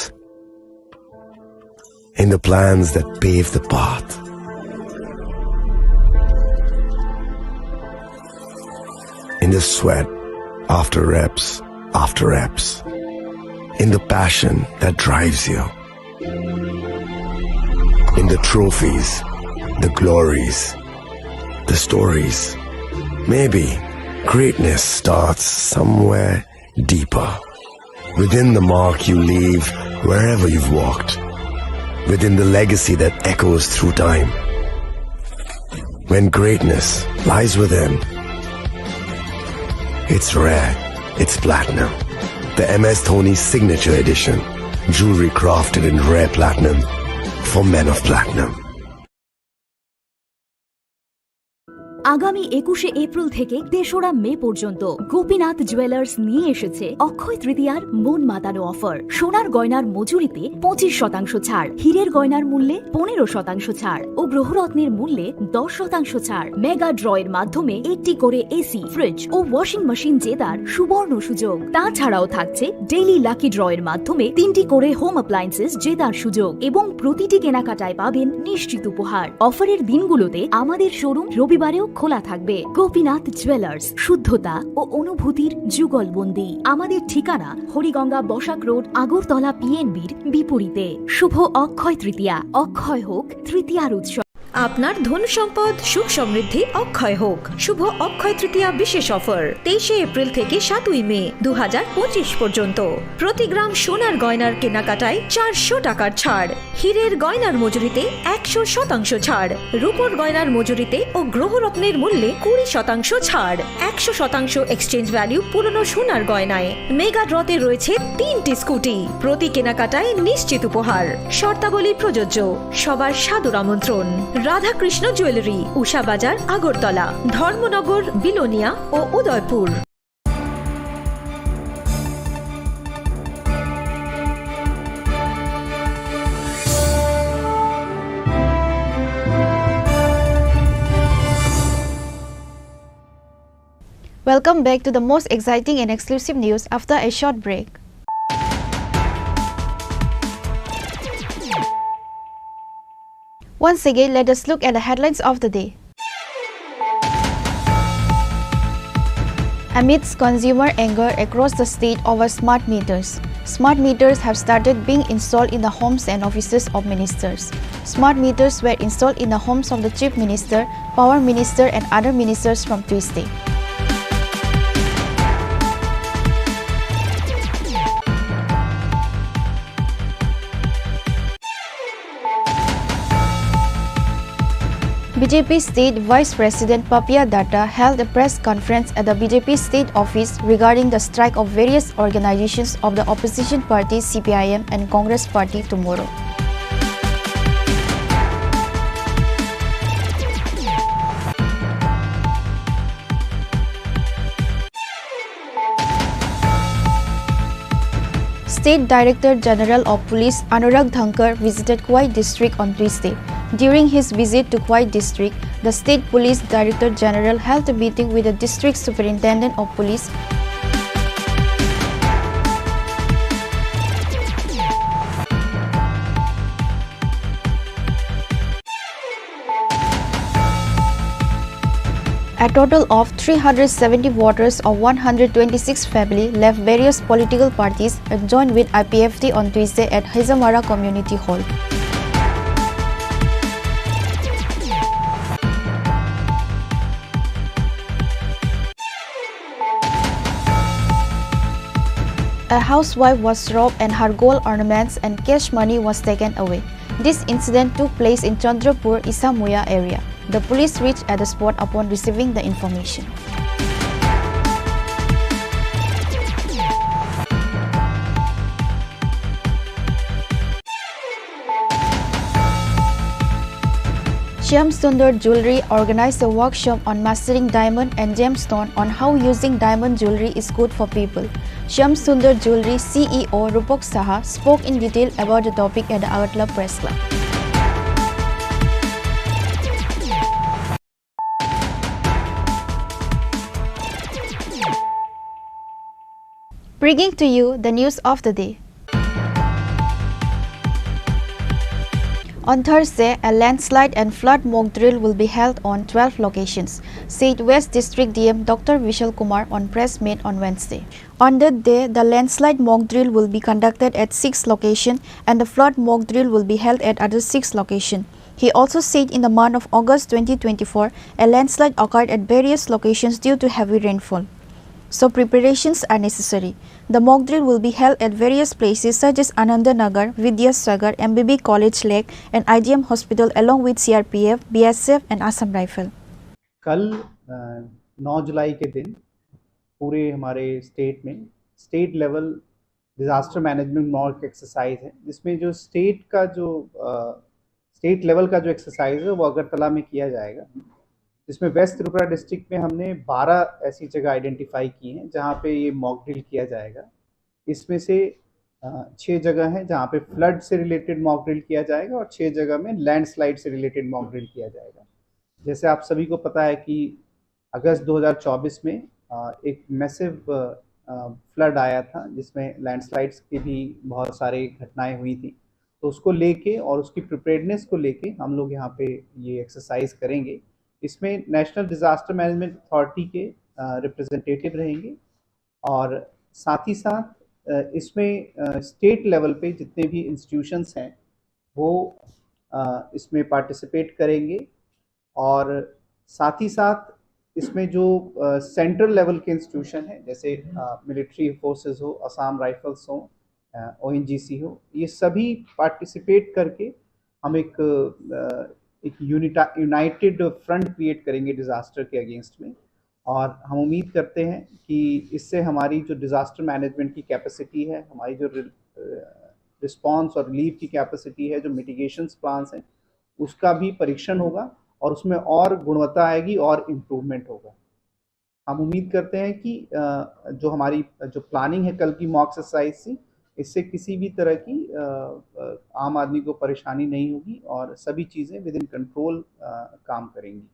[SPEAKER 20] in the plans that pave the path. In the sweat after reps, in the passion that drives you, in the trophies, the glories, the stories. Maybe greatness starts somewhere deeper, within the mark you leave wherever you've walked, within the legacy that echoes through time. When greatness lies within, it's rare, it's platinum. The MS Dhoni Signature Edition, jewelry crafted in rare platinum for men of platinum.
[SPEAKER 3] আগামী 21শে April থেকে 3রা মে পর্যন্ত Gopinath jewellers নিয়ে এসেছে অক্ষয় তৃতীয়ার মন মাতানো offer. সোনার গয়নার মজুরিতে 25% ছাড়, হীরের গয়নার মূল্যে 15% ছাড় ও গ্রহরত্নের মূল্যে 10% ছাড়। মেগা ড্রয়ের মাধ্যমে একটি করে এসি, ফ্রিজ ও ওয়াশিং মেশিন জেতার সুবর্ণ সুযোগ। তাছাড়াও থাকছে ডেইলি লাকি ড্রয়ের মাধ্যমে 3টি করে হোম অ্যাপ্লায়েন্সেস জেতার সুযোগ এবং প্রতিটি কেনাকাটায় পাবেন নিশ্চিত উপহার। অফারের দিনগুলোতে আমাদের শোরুম রবিবারেও খোলা থাকবে। গোপীনাথ জুয়েলার্স, শুদ্ধতা ও অনুভূতির যুগলবন্দি। আমাদের ঠিকানা হরিগঙ্গা বসাক রোড, আগরতলা পিএনবির বিপরীতে। শুভ অক্ষয় তৃতীয়া, অক্ষয় হোক তৃতীয়ার উৎসব।
[SPEAKER 21] আপনার ধন সম্পদ সুখ সমৃদ্ধি অক্ষয় হোক। শুভ অক্ষয় তৃতীয়া বিশেষ অফার 23শে এপ্রিল থেকে 7ই মে 2025 পর্যন্ত। প্রতি গ্রাম সোনার গয়নার কেনাকাটায় 400 টাকার ছাড়, হীরের গয়নার মজুরিতে 100% ছাড়, রূপোর গয়নার মজুরিতে ও গ্রহরত্নের মূল্যে 20% ছাড়, 100% এক্সচেঞ্জ ভ্যালু পুরনো সোনার গয়নায়। মেগা ড্রতে রয়েছে 3টি স্কুটি, প্রতি কেনাকাটায় নিশ্চিত উপহার। শর্তাবলী প্রযোজ্য। সবার সাদর আমন্ত্রণ রাধাকৃষ্ণ জুয়েলারি, উষা বাজার, আগরতলা, ধর্মনগর, বিলোনিয়া ও Udaipur.
[SPEAKER 12] Welcome back to the most exciting and exclusive news after a short break. Once again, let us look at the headlines of the day. Amidst consumer anger across the state over smart meters, smart meters have started being installed in the homes and offices of ministers. Smart meters were installed in the homes of the Chief Minister, Power Minister and other ministers from Tuesday. BJP State Vice President Papia Datta held a press conference at the BJP State Office regarding the strike of various organizations of the opposition parties CPIM and Congress Party tomorrow. State Director General of Police Anurag Dhankar visited Kuwait district on Tuesday. During his visit to Khwai district, the State Police Director General held a meeting with the District Superintendent of Police. A total of 370 voters of 126 families left various political parties and joined with IPFT on Tuesday at Hizamara Community Hall. A housewife was robbed and her gold ornaments and cash money was taken away. This incident took place in Chandrapur, Isamuya area. The police reached at the spot upon receiving the information. Shyam Sundar Jewelry organized a workshop on mastering diamond and gemstone on how using diamond jewelry is good for people. Shyam Sundar Jewelry CEO Rupak Saha spoke in detail about the topic at the Agartala Press Club. Bringing to you the news of the day. On Thursday, a landslide and flood mock drill will be held on 12 locations, said West District DM Dr. Vishal Kumar on press meet on Wednesday. On that day, the landslide mock drill will be conducted at 6 locations and the flood mock drill will be held at other 6 locations. He also said in the month of August 2024, a landslide occurred at various locations due to heavy rainfall. So preparations are necessary. The mock drill will be held at various places such as Anandanagar, Vidyasagar, MBB College Lake and IGM Hospital along with CRPF, BSF and Assam Rifle.
[SPEAKER 1] कल 9 जुलाई के दिन पूरे हमारे state में state level disaster management mock exercise है, जिसमें जो state level का जो एक्सरसाइज है वो अगरतला में किया जाएगा, जिसमें वेस्ट त्रिपुरा डिस्ट्रिक्ट में हमने 12 ऐसी जगह आइडेंटिफाई की हैं जहाँ पे ये मॉक ड्रिल किया जाएगा। इसमें से 6 जगह हैं जहाँ पे फ्लड से रिलेटेड मॉक ड्रिल किया जाएगा और 6 जगह में लैंडस्लाइड से रिलेटेड मॉक ड्रिल किया जाएगा। जैसे आप सभी को पता है कि अगस्त 2024 में एक मैसिव फ्लड आया था जिसमें लैंडस्लाइड्स की भी बहुत सारी घटनाएं हुई थी, तो उसको लेके और उसकी प्रिपेयर्डनेस को लेके हम लोग यहाँ पे ये एक्सरसाइज करेंगे। इसमें नेशनल डिज़ास्टर मैनेजमेंट अथॉरिटी के रिप्रेजेंटेटिव रहेंगे और साथ ही साथ इसमें स्टेट लेवल पे जितने भी इंस्टीट्यूशंस हैं वो इसमें पार्टिसिपेट करेंगे और साथ ही साथ इसमें जो सेंट्रल लेवल के इंस्टीट्यूशन हैं जैसे मिलिट्री फोर्सेस हो, असम राइफल्स हो, ONGC हो, ये सभी पार्टिसिपेट करके हम एक यूनाइटेड फ्रंट क्रिएट करेंगे डिज़ास्टर के अगेंस्ट में। और हम उम्मीद करते हैं कि इससे हमारी जो डिज़ास्टर मैनेजमेंट की कैपेसिटी है, हमारी जो रिस्पांस और रिलीफ की कैपेसिटी है, जो मिटिगेशंस प्लान्स हैं, उसका भी परीक्षण होगा और उसमें और गुणवत्ता आएगी और इम्प्रूवमेंट होगा। हम उम्मीद करते हैं कि जो हमारी जो प्लानिंग है कल की मॉक एक्सरसाइज से, इससे किसी भी तरह की आम आदमी को परेशानी नहीं होगी और सभी चीज़ें विद इन कंट्रोल काम करेंगी।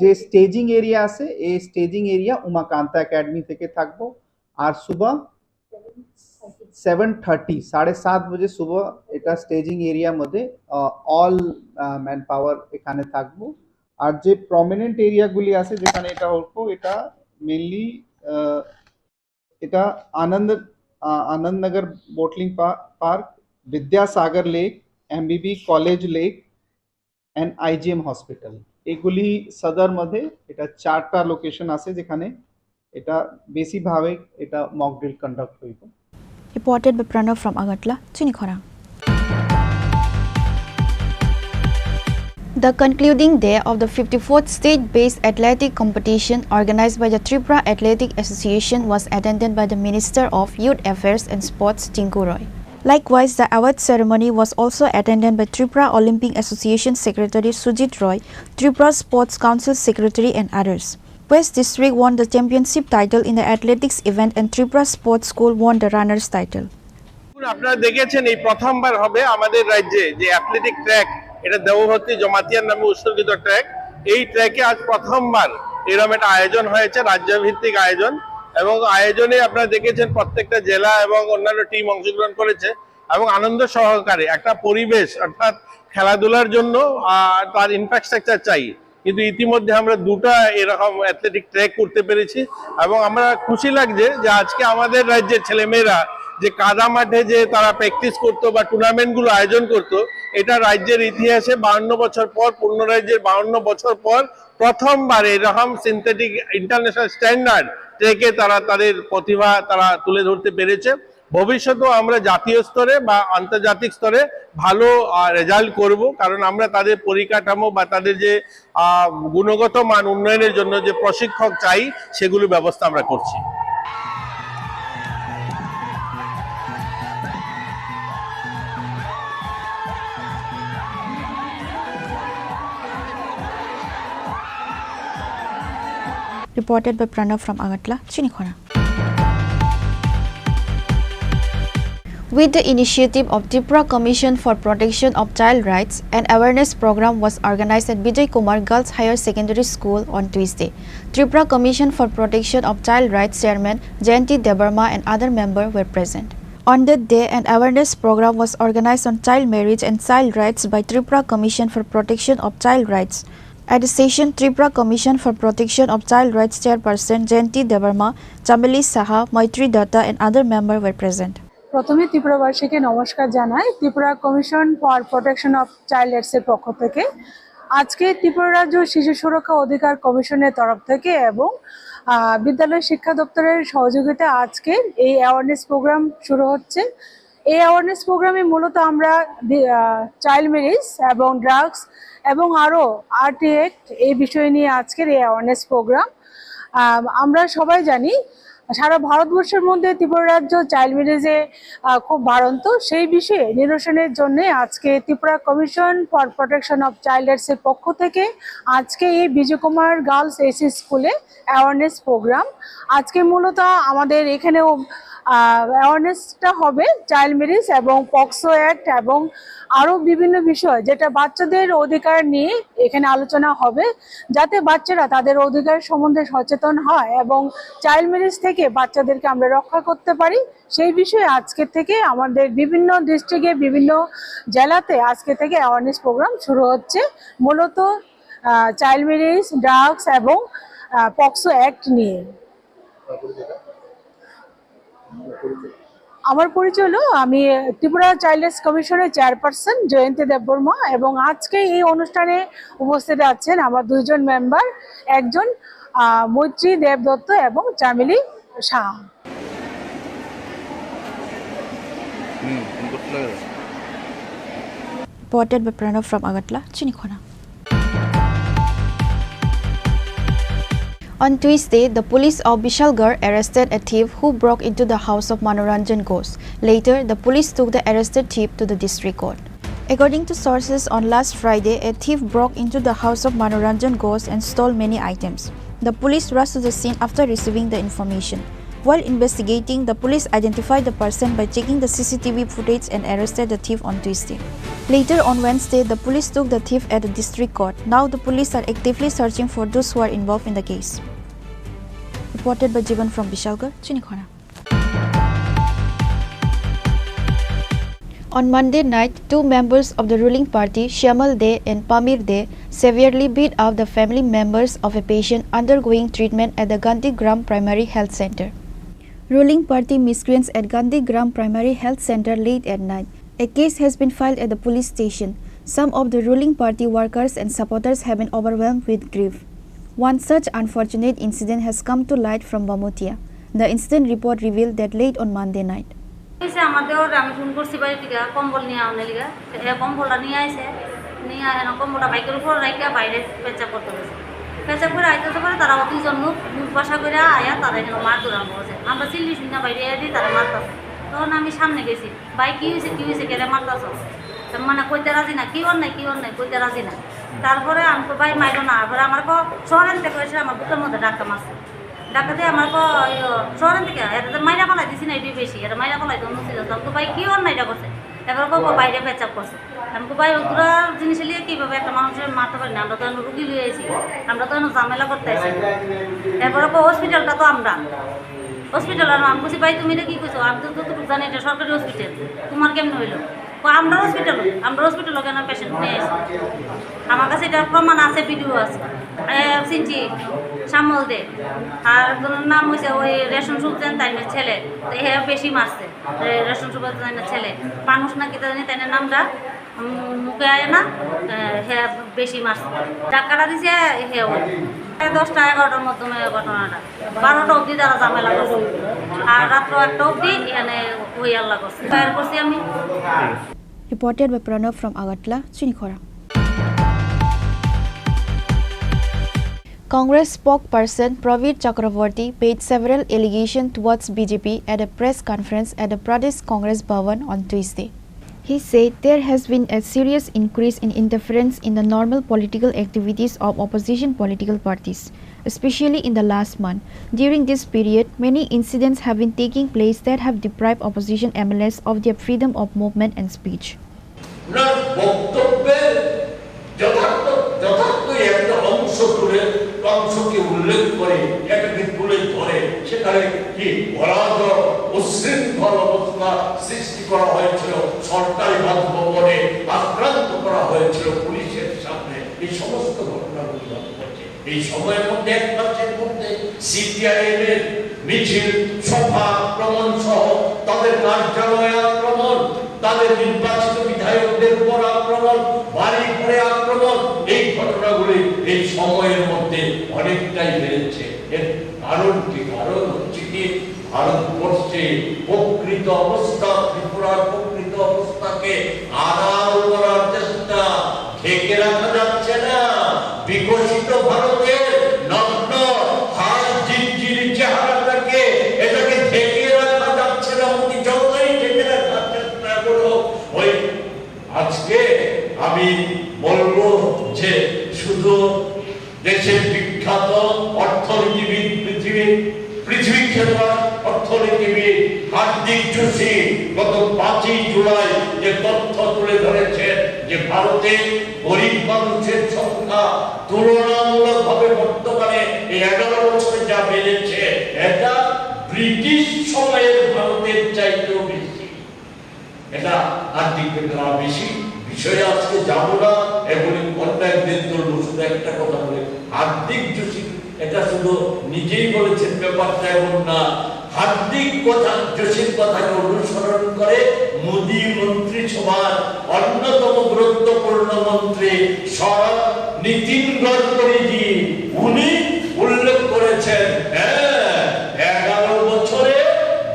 [SPEAKER 1] যে স্টেজিং এরিয়া আছে এই স্টেজিং এরিয়া উমাকান্তা একাডেমি থেকে থাকবো আর সুবহ 7:30 7:30 बजे सुबह এটা স্টেজিং এরিয়ার মধ্যে অল ম্যান পাওয়ার এখানে থাকবো। আর যে প্রমিনেন্ট এরিয়াগুলি আছে যেখানে এটা হলো, এটা মেইনলি এটা Anandnagar bottling park, Vidyasagar lake, MBB college lake and IGM hospital, एगुली सदर मध्य এটা 4টা লোকেশন আছে যেখানে এটা বেশি ভাবে এটা মক ড্রিল কন্ডাক্ট হইব।
[SPEAKER 12] Reported by Pranav from Agartala, Chinikhora. The concluding day of the 54th state-based athletic competition organized by the Tripura Athletic Association was attended by the Minister of Youth Affairs and Sports, Tinku Roy. Likewise, the award ceremony was also attended by Tripura Olympic Association Secretary Sujit Roy, Tripura Sports Council Secretary and others. West District won the championship title in the athletics event and Tripura Sports School won the runners title.
[SPEAKER 2] আপনারা দেখেছেন এই প্রথমবার হবে আমাদের রাজ্যে যে athletic track, এটা দেবভর্তি জমাতিয়ার নামে উৎসর্গিত ট্র্যাক। এই ট্র্যাকে আজ প্রথমবার এরকম একটা আয়োজন হয়েছে, রাজ্যভিত্তিক আয়োজন। এবং আয়োজনে আপনারা দেখেছেন প্রত্যেকটা জেলা এবং অন্যান্য টিম অংশগ্রহণ করেছে এবং আনন্দ সহকারে একটা পরিবেশ, অর্থাৎ খেলাধুলার জন্য তার ইনফ্রাস্ট্রাকচার চাই, কিন্তু ইতিমধ্যে আমরা দুটো এরকম অ্যাথলেটিক ট্র্যাক করতে পেরেছি এবং আমরা খুশি লাগছে যে আজকে আমাদের রাজ্যের ছেলেমেয়েরা যে কাদা মাঠে যে তারা প্র্যাকটিস করতো বা টুর্নামেন্টগুলো আয়োজন করতো, এটা রাজ্যের ইতিহাসে 52 বছর পর, পূর্ণ রাজ্যের 52 বছর পর প্রথমবার এরকম সিনথেটিক ইন্টারন্যাশনাল স্ট্যান্ডার্ড ট্র্যাকে তারা তাদের প্রতিভা তারা তুলে ধরতে পেরেছে। ভবিষ্যতেও আমরা জাতীয় স্তরে বা আন্তর্জাতিক স্তরে ভালো রেজাল্ট করব, কারণ আমরা তাদের পরিকাঠামো বা তাদের যে গুণগত মান উন্নয়নের জন্য যে প্রশিক্ষক চাই সেগুলো ব্যবস্থা আমরা করছি।
[SPEAKER 12] Reported by Pranav from Agatla, Chinikhona. With the initiative of Tripura Commission for Protection of Child Rights, an awareness program was organized at Vijay Kumar Girls Higher Secondary School on Tuesday. Tripura Commission for Protection of Child Rights Chairman Jayanti Debarma and other members were present. On that day, an awareness program was organized on child marriage and child rights by Tripura Commission for Protection of Child Rights. At the session, Tripura Commission for Protection of Child Rights Chairperson Jayanti Debarma, Chameli Saha, Maitri Datta and other members were present.
[SPEAKER 22] প্রথমে ত্রিপুরাবাসীকে নমস্কার জানাই। Tripura commission for protection of child রাইটসের পক্ষ থেকে আজকে ত্রিপুরা রাজ্য শিশু সুরক্ষা অধিকার কমিশনের তরফ থেকে এবং বিদ্যালয় শিক্ষা দপ্তরের সহযোগিতায় আজকে এই অ্যাওয়ারনেস প্রোগ্রাম শুরু হচ্ছে। এই অ্যাওয়ারনেস প্রোগ্রামে মূলত আমরা চাইল্ড ম্যারেজ এবং ড্রাগস এবং আরও আরটি অ্যাক্ট এই বিষয় নিয়ে আজকের এই অ্যাওয়ারনেস প্রোগ্রাম। আমরা সবাই জানি সারা ভারতবর্ষের মধ্যে ত্রিপুরা রাজ্য চাইল্ড ম্যারেজে খুব বাড়ন্ত, সেই বিষয়ে নিরসনের জন্য আজকে Tripura commission for protection of child রাইটসের পক্ষ থেকে আজকে এই বিজয় কুমার গার্লস এসি স্কুলে অ্যাওয়ারনেস প্রোগ্রাম। আজকে মূলত আমাদের এখানেও অ্যাওয়ারনেসটা হবে চাইল্ড ম্যারেজ এবং পক্সো অ্যাক্ট এবং আরও বিভিন্ন বিষয় যেটা বাচ্চাদের অধিকার নিয়ে এখানে আলোচনা হবে, যাতে বাচ্চারা তাদের অধিকার সম্বন্ধে সচেতন হয় এবং চাইল্ড ম্যারেজ থেকে বাচ্চাদেরকে আমরা রক্ষা করতে পারি। সেই বিষয়ে আজকে থেকে আমাদের বিভিন্ন ডিস্ট্রিক্টে বিভিন্ন জেলাতে আজকে থেকে অ্যাওয়ারনেস প্রোগ্রাম শুরু হচ্ছে, মূলত চাইল্ড ম্যারেজ, ড্রাগস এবং পক্সো অ্যাক্ট নিয়ে। আমার পরিচয় হলো, আমি ত্রিপুরা চাইল্ড রাইটস কমিশনের চেয়ারপারসন জয়ন্তী দেববর্মা এবং আজকে এই অনুষ্ঠানে উপস্থিত আছেন আমার দুইজন মেম্বার, একজন মৈত্রী দেবদত্ত এবং চামেলি Shah. Reported by Pranav from Agatla, Chinikhona. On Tuesday, the police of Bishalgarh arrested a thief who broke into the house of Manoranjan Ghosh. Later, the police took the arrested thief to the district court. According to sources, on last Friday, a thief broke into the house of Manoranjan Ghosh and stole many items. The police rushed to the scene after receiving the information. While investigating, the police identified the person by checking the CCTV footage and arrested the thief on Tuesday. Later on Wednesday, the police took the thief at the district court. Now the police are actively searching for those who are involved in the case. Reported by Jivan from Bishalgarh, Chinikhona. On Monday night, two members of the ruling party, Shyamal De and Pamir De, severely beat up the family members of a patient undergoing treatment at the Gandhi Gram Primary Health Center. Ruling party miscreants at Gandhi Gram Primary Health Center late at night. A case has been filed at the police station. Some of the ruling party workers and supporters have been overwhelmed with grief. One such unfortunate incident has come to light from Bamutia. The incident report revealed that late on Monday night.
[SPEAKER 17] আমি phone করছি বাড়ি থেকে কম্বল নিয়ে আনার লিগা, কম্বলটা নিয়ে আসে, নিয়ে কম্বলটা বাইকের উপর রাখা বাইরে পেঁচা করতে গেছে। পেঁচা করে আইতে পারে তারা দুইজন মুখ বাসা করে আয়া তারা এখানে মার দৌড়ান করেছে। আমরা চিল্লি শুনে বাইরে দিই তারা মারতেছে। তখন আমি সামনে গেছি, ভাই কী হয়েছে কেটে মারতেছ, মানে কইতে রাজি না, কি ওর নাই কইতে রাজি না। তারপরে আমি তো ভাই মাইরো না, এবার আমার শহরের থেকে এসে আমার বুকের মধ্যে ডাক্তার মারছে,
[SPEAKER 4] ডাকাতে আমার শহরের থেকে এটা মাইরা পালাই দিছি না এটাই বেশি এটা মাইরা পালাই তো ছিল তো ভাই কি অন্যায়টা করছে এবার বাইরে পেচাপ করছে আমি ভাই ওগুলো জিনিস নিয়ে কীভাবে একটা মানুষের মারতে পারি না আমরা তো রুগী লিয়েছি আমরা তো ঝামেলা করতে আসি এরপরে হসপিটালটা তো আমরা হসপিটাল আর আমি বলছি ভাই তুমি এটা কী করছো আমি তো যতটুকু জানি এটা সরকারি হসপিটাল তোমার কেমন হইলো আমরা হসপিটাল কেন পেশেন্ট নিয়ে আসি আমার কাছে এটা প্রমাণ আছে ভিডিও আছে চিনছি শ্যামল দে আর নাম হয়েছে ওই রেশন সুলতান তাইনের ছেলে তো হ্যাঁ বেশি মারছে রেশন সুলতান তাইনের ছেলে মানুষ নাকি জানি তাইনের নামটা মুখে আয় না হ্যাঁ বেশি মারছে টাকাটা দিছে হ্যাঁ ওই 10টা 11টার মাধ্যমে ঘটনাটা 12টা অবধি তারা ঝামেলা করছে আর রাত্র 1টা অবধি এখানে ওই আল্লাহ করছে ফায়ার করছি আমি
[SPEAKER 12] Reported by Pranav from Agartala, Chinikhora. Congress spokesperson Pravir Chakraborty paid several allegations towards BJP at a press conference at the Pradesh Congress Bhavan on Tuesday. He said there has been a serious increase in interference in the normal political activities of opposition political parties, especially in the last month. During this period, many incidents have been taking place that have deprived opposition MLAs of their freedom of movement and speech.
[SPEAKER 5] অংশকে উল্লেখ করে এটাকে তুলে ধরে সেখানে কি অরাজক উচ্ছৃঙ্খল অবস্থা সৃষ্টি করা হয়েছিল, সরকারি বাসভবনে আক্রান্ত করা হয়েছিল পুলিশের সামনে, এই সমস্ত ঘটনাগুলি ঘটেছে। এই সময়ের মধ্যে এক মাসের মধ্যে সিপিআইএম এর মিছিল, সভা, আক্রমণ সহ তাদের কার্যালয়ে আক্রমণ, তাদের নির্বাচিত বিধায়কদের উপর আক্রমণ, বাড়ি ঘরে আক্রমণ, এই ঘটনাগুলি এই সময়ের মধ্যে অনেকটাই বেড়েছে। এর কারণ কি? কারণ হচ্ছে কি ভারতবর্ষে প্রকৃত অবস্থা, ত্রিপুরার প্রকৃত অবস্থাকে আড়াল করার চেষ্টা, ঢেকে রাখা যাচ্ছে না। বিকশিত ভারতের নগ্ন হাল জিনজিরি চেহারাটাকে এটাকে ঢেকে রাখা যাচ্ছে না। মোদি যতই ঢেকে রাখার চেষ্টা করো, ওই আজকে আমি বলবো যে শুধু দেশের বিখ্যাত অর্থনীতিবিদ, পৃথিবী খ্যাত অর্থনীতিবিদ হার্দিক যোশী গত 5ই জুলাই যে তথ্য তুলে ধরেছেন যে ভারতে গরিব মানুষের সংখ্যা তুলনামূলকভাবে বর্তমানে এই 11 বছরে যা বেড়েছে, এটা ব্রিটিশ সময়ের ভারতের চাইতেও বেশি। এটা আর্থিক বেশি বিষয়ে আজকে যাব না, এগুলি অন্যায়দের জন্য শুধু একটা কথা বলে হার্দিক যোশী এটা শুধু নিজেই বলেছেন, ব্যাপারটা এমন না। হার্দিক যোশীর কথাকে অনুসরণ করে মোদী মন্ত্রিসভার অন্যতম গুরুত্বপূর্ণ মন্ত্রী নীতিন গডকরিজি উনি উল্লেখ করেছেন 11 বছরে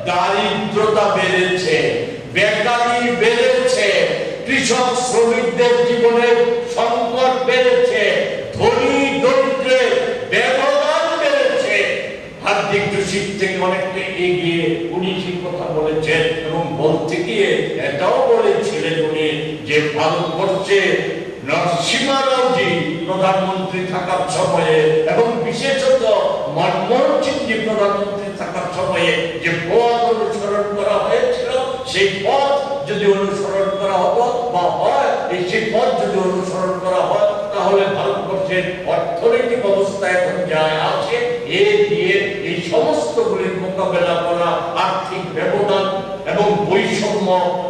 [SPEAKER 5] দারিদ্রতা বেড়েছে, বেকারি বেড়েছে, কৃষক শ্রমিকদের জীবনের সংকট বেড়েছে, ধনী দরিদ্রের ব্যবধান বেড়েছে। হার্দিক যোশীর থেকে অনেকটা এগিয়ে উনি সেই কথা বলেছেন এবং বলতে গিয়ে এটাও বলেছিলেন উনি যে ভারতবর্ষে নরসিংহ রাওজি প্রধানমন্ত্রী থাকার সময়ে এবং বিশেষত মনমোহন সিংজি প্রধানমন্ত্রী থাকার সময়ে যে পথ অনুসরণ করা হয়েছিল, সেই পথ যদি অনুসরণ করা হতো বা হয়, সেই পথ যদি অনুসরণ করা হয়, তাহলে ভারতবর্ষের অর্থনৈতিক অবস্থা এখন যা আছে এ দিয়ে এই সমস্তগুলির মোকাবেলা করা, আর্থিক ব্যবধান এবং বৈষম্য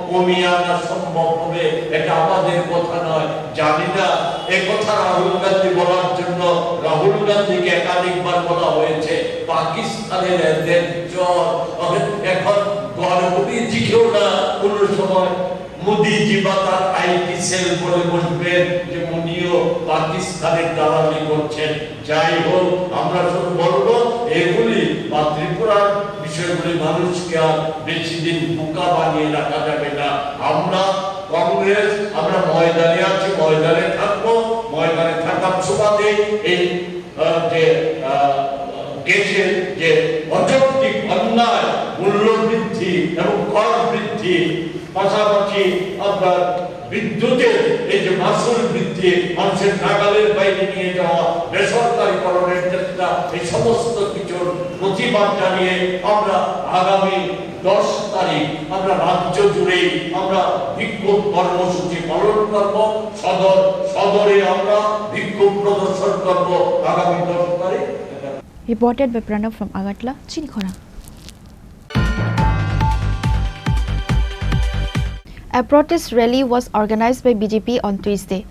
[SPEAKER 5] কমিয়ে আনা সম্ভব হবে। এটা আমাদের কথা নয়। জানি না এই কথা রাহুল গান্ধী বলার জন্য, রাহুল গান্ধীকে একাধিকবার বলা হয়েছে পাকিস্তানের এখন মোদীজিকেও না কোন সময় মোদীজি বা তার আইটি সেল বলে বসবেন যে মোদীও পাকিস্তানের দালালি করছেন। যাই হোক, আমরা শুধু বলবো এগুলি বা ত্রিপুরার বিষয়গুলি মানুষকে আর বেশি দিন বোকা বানিয়ে রাখা যাবে না। আমরা কংগ্রেস, আমরা ময়দানে আছি, ময়দানে থাকবো। ময়দানে থাকার সুবাদে এই যে দেশের যে অযৌক্তিক অন্যায়, মূল্য বৃদ্ধি এবং কর বৃদ্ধি, পাশাপাশি আপনার বিদ্যুতের এই যে মাসুল বৃদ্ধি, মানুষের নাগালের বাইরে নিয়ে যাওয়া, বেসরকারীকরণের চেষ্টা, এই সমস্ত কিছুর প্রতিবাদ জানিয়ে আমরা আগামী 10 তারিখ আমরা রাজ্য জুড়ে আমরা বিক্ষোভ কর্মসূচি পালন করব। সদরে আমরা বিক্ষোভ প্রদর্শন করব আগামী 10 তারিখ।
[SPEAKER 12] Reported by Pranav from Agartala, Chinikhora. A protest rally was organized by BJP on Tuesday.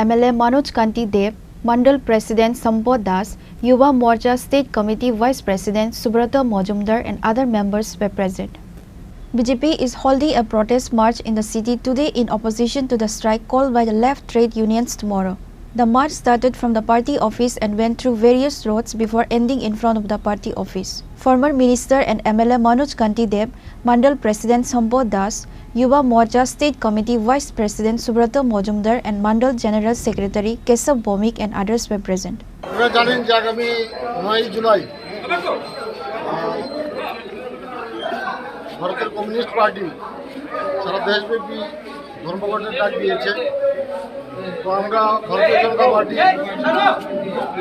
[SPEAKER 12] MLA Manoj Kanti Dev, Mandal President Sampod Das, Yuva Morcha State Committee Vice President Subrata Majumdar and other members were present. BJP is holding a protest march in the city today in opposition to the strike called by the left trade unions tomorrow. The march started from the party office and went through various roads before ending in front of the party office. Former Minister and MLA Manoj Kanti Dev, Mandal President Sampod Das, Yuva Morcha State Committee Vice President Subrata Majumdar and Mandal General Secretary Kesav Bhomik and others were present.
[SPEAKER 6] আপনারা জানেন যে আগামী 9 জুলাই ভারতের communist party সারা দেশব্যাপী ধর্মঘটের ডাক দিয়েছে। তো আমরা ভারতীয় জনতা পার্টি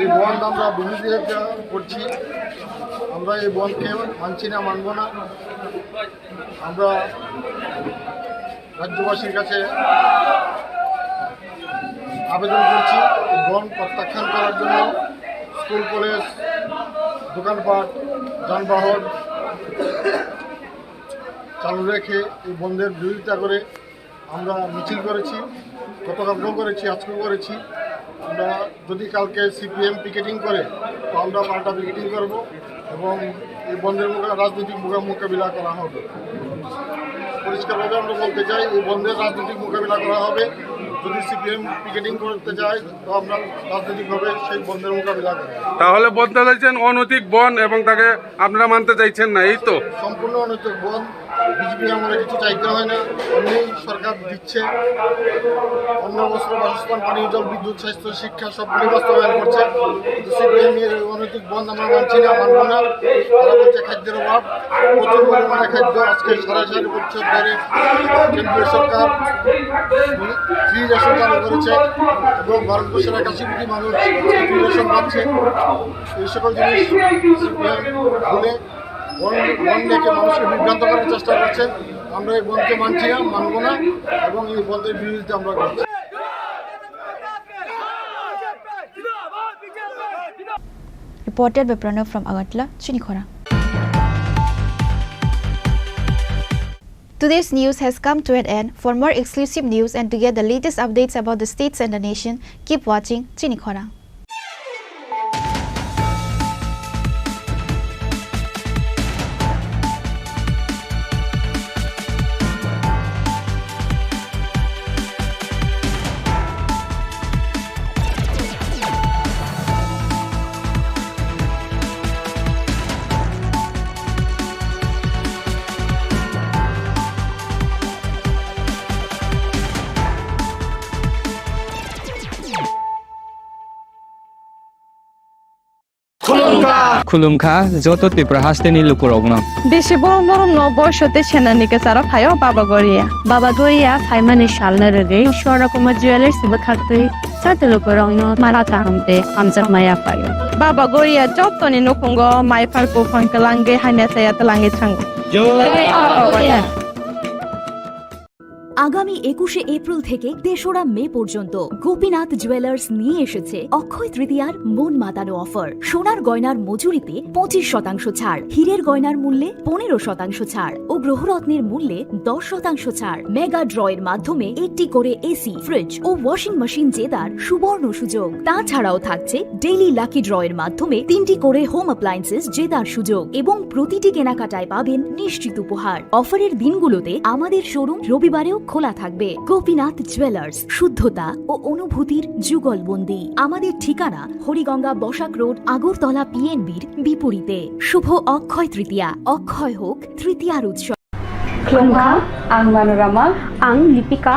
[SPEAKER 6] এই বন্ধ আমরা বিরোধিতা করছি। আমরা এই বন্ধকে মানছি না, মানব না। আমরা রাজ্যবাসীর কাছে আবেদন করছি এই বন্ধ প্রত্যাখ্যান করার জন্য। স্কুল কলেজ দোকানপাট যানবাহন চালু রেখে এই বন্ধের বিরোধিতা করে আমরা মিছিল করেছি, গতকালকেও করেছি, আজকেও করেছি। আমরা যদি কালকে সিপিএম পিকেটিং করে তো আমরা পাল্টা পিকেটিং করব এবং এই বন্ধের রাজনৈতিক মোকাবিলা করা হবে। পরিষ্কারভাবে আমরা বলতে চাই এই বন্ধের রাজনৈতিক মোকাবিলা করা হবে। যদি সিপিএম পিকেটিং করতে চায় তো আমরা রাজনৈতিকভাবে সেই বন্ধের মোকাবিলা করব।
[SPEAKER 8] তাহলে বলতে চাইছেন অনৈতিক বন্ধ এবং তাকে আপনারা মানতে চাইছেন না, এই তো?
[SPEAKER 6] সম্পূর্ণ অনৈতিক বন্ধ। বিজেপি আমাদের কিছু চাইতে হয় না, এমনি সরকার দিচ্ছে। অন্ন বস্ত্র বাসস্থান পানীয় জল বিদ্যুৎ স্বাস্থ্য শিক্ষা সবগুলি বাস্তবায়ন করছে। সিপিএম এর অনৈতিক বন্ধ আমরা মানছি না, মানব না। তারা বলছে খাদ্যের অভাব, প্রচুর পরিমাণে খাদ্য আজকে 4.5 বছর ধরে কেন্দ্রীয় সরকার ফ্রি রেশন চালু করেছে এবং ভারতবর্ষের 81 কোটি মানুষ ফ্রি রেশন পাচ্ছে। এই সকল জিনিস সিপিএম বলে বন্ধকে মানুষকে বিভ্রান্ত করার চেষ্টা করছে। আমরা এই বন্ধকে মানছি না, মানব না এবং এই বন্ধের বিরোধিতা আমরা করছি।
[SPEAKER 12] Reported by Pranav from Agartala, Chinikhora. Today's news has come to an end. For more exclusive news and to get the latest updates about the states and the nation, keep watching Chinikhora.
[SPEAKER 23] খুলুমখা যত ত্রিপুরা হাসতেনি লুকুরগ্ন
[SPEAKER 24] বেশি বড় বড় নববর্ষতে সেনানিকে সারা ফাইও বাবা Garia ফাইমানি সালনারে স্বর্ণকুমার jewellers বখাতে সাথে লুকুরগ্ন মারাতা হামতে আমজা মায়া ফাইও বাবা গড়িয়া যতনি নকুঙ্গ মাই ফারকো ফাঙ্কলাঙ্গে hyena সায়াতে লাঙ্গে থাঙ্গ
[SPEAKER 3] আগামী 21শে April থেকে 3রা মে পর্যন্ত গোপীনাথ জুয়েলার্স নিয়ে এসেছে অক্ষয় তৃতীয়ার মন মাতানো অফার। সোনার গয়নার মজুরিতে 25% ছাড়, হীরের গয়নার মূল্যে 15% ছাড় ও গ্রহরত্নের মূল্যে 10% ছাড়। মেগা ড্রয়ের মাধ্যমে একটি করে এসি, ফ্রিজ ও ওয়াশিং মেশিন জেতার সুবর্ণ সুযোগ। তাছাড়াও থাকছে ডেইলি লাকি ড্রয়ের মাধ্যমে 3টি করে হোম অ্যাপ্লায়েন্সেস জেতার সুযোগ এবং প্রতিটি কেনাকাটায় পাবেন নিশ্চিত উপহার। অফারের দিনগুলোতে আমাদের শোরুম রবিবারেও খোলা থাকবে। গোপীনাথ জুয়েলার্স, শুদ্ধতা ও অনুভূতির যুগলবন্দি। আমাদের ঠিকানা হরিগঙ্গা বসাক রোড, আগরতলা পিএনবির বিপরীতে। শুভ অক্ষয় তৃতীয়া, অক্ষয় হোক তৃতীয়ার উৎসব।
[SPEAKER 25] খুলুমখা আং মানোরামা আং লিপিকা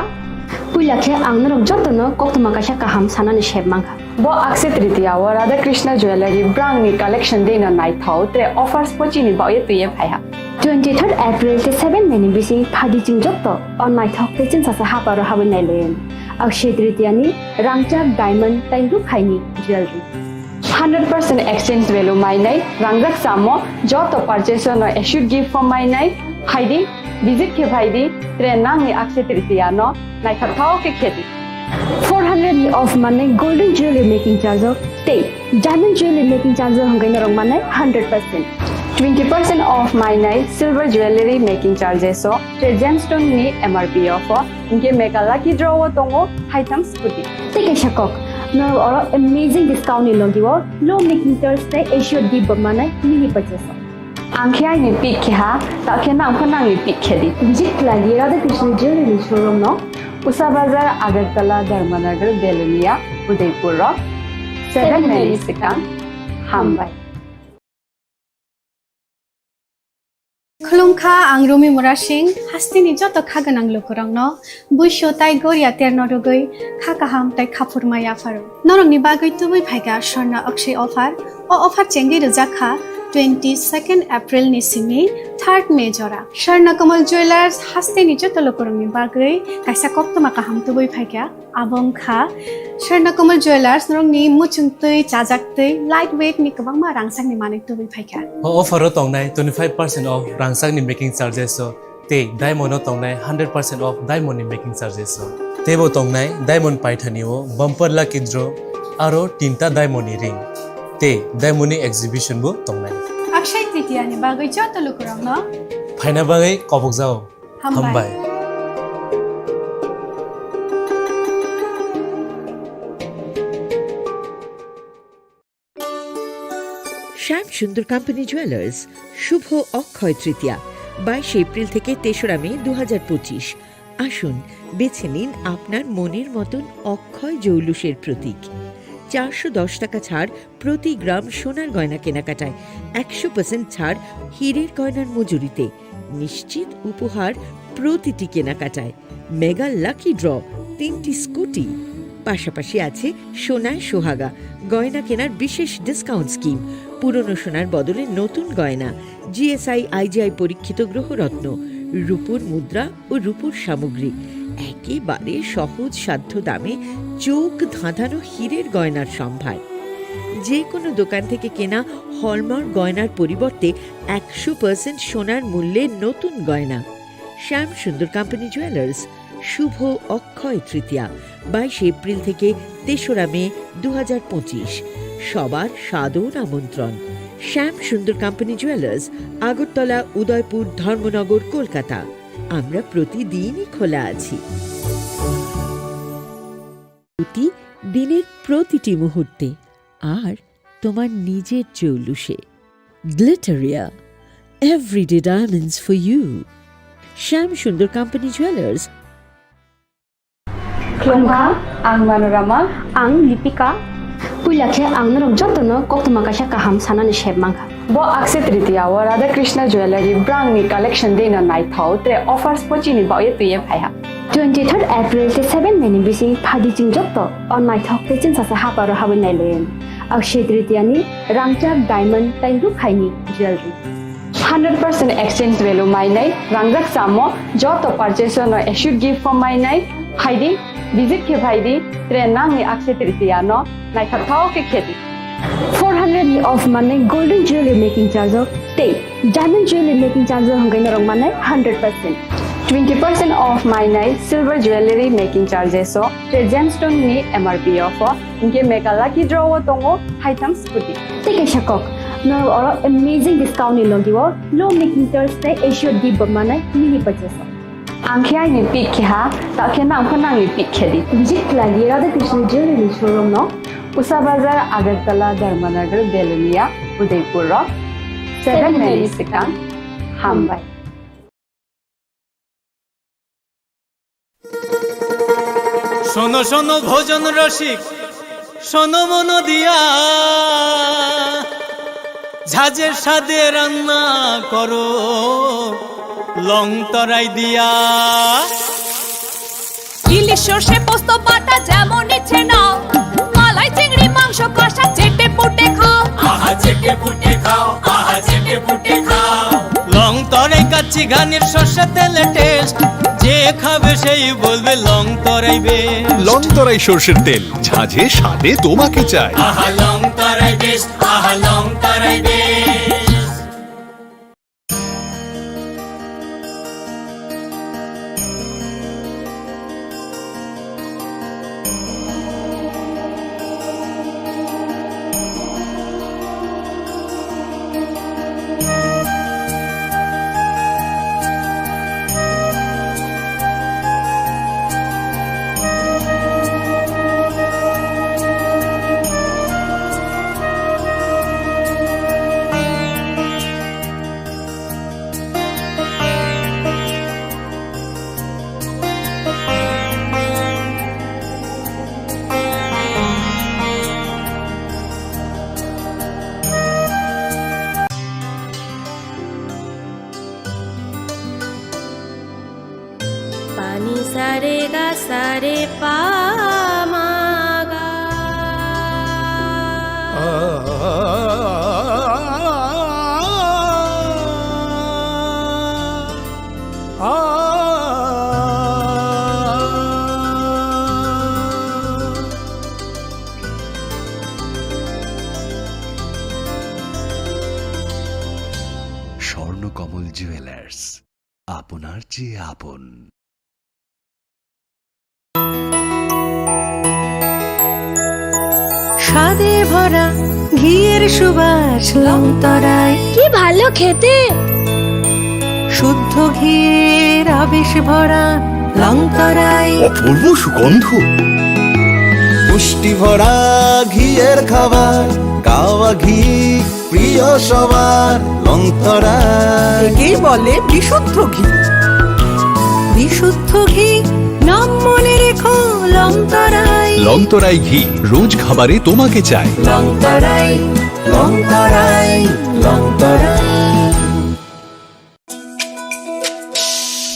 [SPEAKER 25] পুইলাখে আং নরক যতন কক্তমাকাশা কাহাম সানানি শেবমাংখা bo akse tritiya wa Radha Krishna jewelry brand ni collection de na nai thau te offers pochini ba ye tuye phaiha 23rd April te 7 meni bisi phadi jingjok to on my thok te chin sa ha paro habin nai len akshe tritiya ni rangchak diamond taingu khaini jewelry 100% exchange value mainai rangjak samo joto purchase no issued gift from mainai haidi visit ke bhaidi train nangni akse tritiya no naithathao ke kheti 400 of money golden jewelry making charge of stay diamond jewelry making charge of hangai norong manai 100% 20% off mainai silver jewelry making charges so gemstone ni MRP of inke mega lucky draw tongo item scooty take a shakok no or amazing discount ni logiwo low making Thursday issue di manai mini purchase angkhya ni pick kha ta khena angkhana ni pick khedi visit lagi Radha Krishna jewelry showroom no Usa Bazar Agartala Dharmanagar Belunia Udaipur Rock 7 Mary Sikang Hambai
[SPEAKER 7] Khulumkha ang Rumi Murashing hastini joto khaganang lokorangno buisho tai goria ternodogoi khakaham tai khapurmaya faru norongni bagoi tubui phaiga Swarna Akshay offer o offer chengi rujakha 22nd April ni simi 3rd May jora Swarna Kamal Jewelers hastini joto lokorangni bagoi kaisa koptoma kaham tubui phaiga abongkha Swarna Kamal Jewelers norongni muchungtui chajaktui lightweight ni kabangma rangsang ni manik tubui phaiga
[SPEAKER 9] offer o tongnai 25% off rangsang ni making charges so te diamond o tongnai 100% off diamond ni making charges so tebo tongnai diamond paithani o bumper lucky draw aro tinta diamond ni ring te diamond ni exhibition bo tongnai
[SPEAKER 7] Akshay Tritiya ni bagoi joto lokorangno
[SPEAKER 9] phaina bagai kobok jao hambai
[SPEAKER 10] Shyam Sundar company jewellers Shubho Akshaya Tritiya 22 April থেকে 3রা মে 2025 আসুন বেছে নিন আপনার মনের মতন অক্ষয় জৌলুসের প্রতীক 410 টাকা ছাড় প্রতি গ্রাম সোনার গয়না কেনাকাটায় 100% ছাড় হীরের গয়নার মজুরিতে নিশ্চিত উপহার প্রতিটি কেনাকাটায় মেগা লাকি ড্র 3টি স্কুটি পাশাপাশি আছে সোনায় সোহাগা গয়না কেনার বিশেষ ডিসকাউন্ট স্কিম পুরনো সোনার বদলে নতুন গয়না জিএসআই আইজিআই পরীক্ষিত গ্রহরত্ন রূপোর মুদ্রা ও রূপোর সামগ্রী একেবারে সহজ সাধ্য দামে চোখ ধাঁধানো হীরের গয়নার সম্ভার যে কোনো দোকান থেকে কেনা হলমার্ক গয়নার পরিবর্তে 100% সোনার মূল্যে নতুন গয়না শ্যাম সুন্দর কোম্পানি জুয়েলার্স শুভ অক্ষয় তৃতীয়া 22 এপ্রিল থেকে 3রা মে 2025 সবার সাদর আমন্ত্রণ শ্যাম সুন্দর কোম্পানি জুয়েলার্স আগরতলা উদয়পুর ধর্মনগর কলকাতা আমরা প্রতিদিনই খোলা আছি দিনের প্রতিটি মুহূর্তে আর তোমার নিজের জৌলুসে Glitteria everyday diamonds for you Shyam Sundar company jewellers
[SPEAKER 25] Khulumkha ang Manorama ang Lipika Pulakhe ang norong joto no koktoma kaisa kaham sanani shebmangkha bo akse tritiya wa Radha Krishna jewelry brand ni collection de na nai thau tre offers pochini ba ye tuye phaiha 23rd April te 7 May ni bisi phadi jing joto on nai thau te chin sa ha paro habin nai loyen akshe tritiya ni rangchak diamond tai ru khaini jewelry 100% exchange value mainai rangjak samo joto purchase no issued gift from mainai haidi visit ke bhaidi train nangni akse tritiya no naithathao ke kheti 400 of money golden jewelry making charge of stay diamond jewelry making charge of hangai norong manai 100% 20% off mainai silver jewelry making charges so gemstone ni MRP of inke mega lucky draw tongo item scooty take a shakok no or amazing discount ni logiwo low making Thursday issue di manai mini purchase angkhya ni pick kha ta khena angkhana ni pick khedi visit lagi Radha Krishna jewelry showroom no Usa Bazar Agartala Dharmanagar Belunia Udaipur Rock 7 Mary Sikang Hambai
[SPEAKER 11] শোনো শোনো ভোজন রসিক শোনো মন দিয়া ঝাঁঝের স্বাদে রান্না করো লং তরাই দিয়া
[SPEAKER 13] ইলিশ সর্ষে পোস্ত বাটা যেমন ইচ্ছে নাও মালাই চিংড়ি মাংস কষা চেটে পুটে খাও
[SPEAKER 11] আহা চেটে পুটে খাও আহা চেটে পুটে খাও লং তরাই কাচ্চি ঘানির সর্ষে তেলে টেস্ট যে খাবে সেই বলবে লং তরাইবে
[SPEAKER 26] লং তরাই সর্ষের তেল ঝাঁঝে স্বাদে তোমাকে চাই
[SPEAKER 11] আহা লং তরাই তরাই বেস্ট আহা লং তরাই বেস্ট
[SPEAKER 14] पानी सारे गा सारे पा मा गा
[SPEAKER 15] স্বর্ণকমল জুয়েলার্স, আপনার চেয়ে আপন।
[SPEAKER 21] স্বাদে ভরা ঘিয়ের সুবাস লং তরাই,
[SPEAKER 14] কি ভালো খেতে।
[SPEAKER 21] শুদ্ধ ঘিয়ের আবেশ ভরা লং তরাই,
[SPEAKER 16] অপূর্ব সুগন্ধ, পুষ্টি ভরা ঘিয়ের খাবার, গাওয়া ঘি প্রিয় সবার লং তরাই।
[SPEAKER 21] একেই বলে বিশুদ্ধ ঘি। বিশুদ্ধ ঘি নাম মনে রেখো লং তরাই।
[SPEAKER 16] লং তরাই ঘি রোজ খাবারে তোমাকে চাই।
[SPEAKER 21] লং তরাই, লং তরাই, লং তরাই।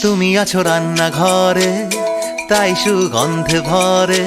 [SPEAKER 16] তুমি আছো রান্নাঘরে, তাই সুগন্ধে ভরে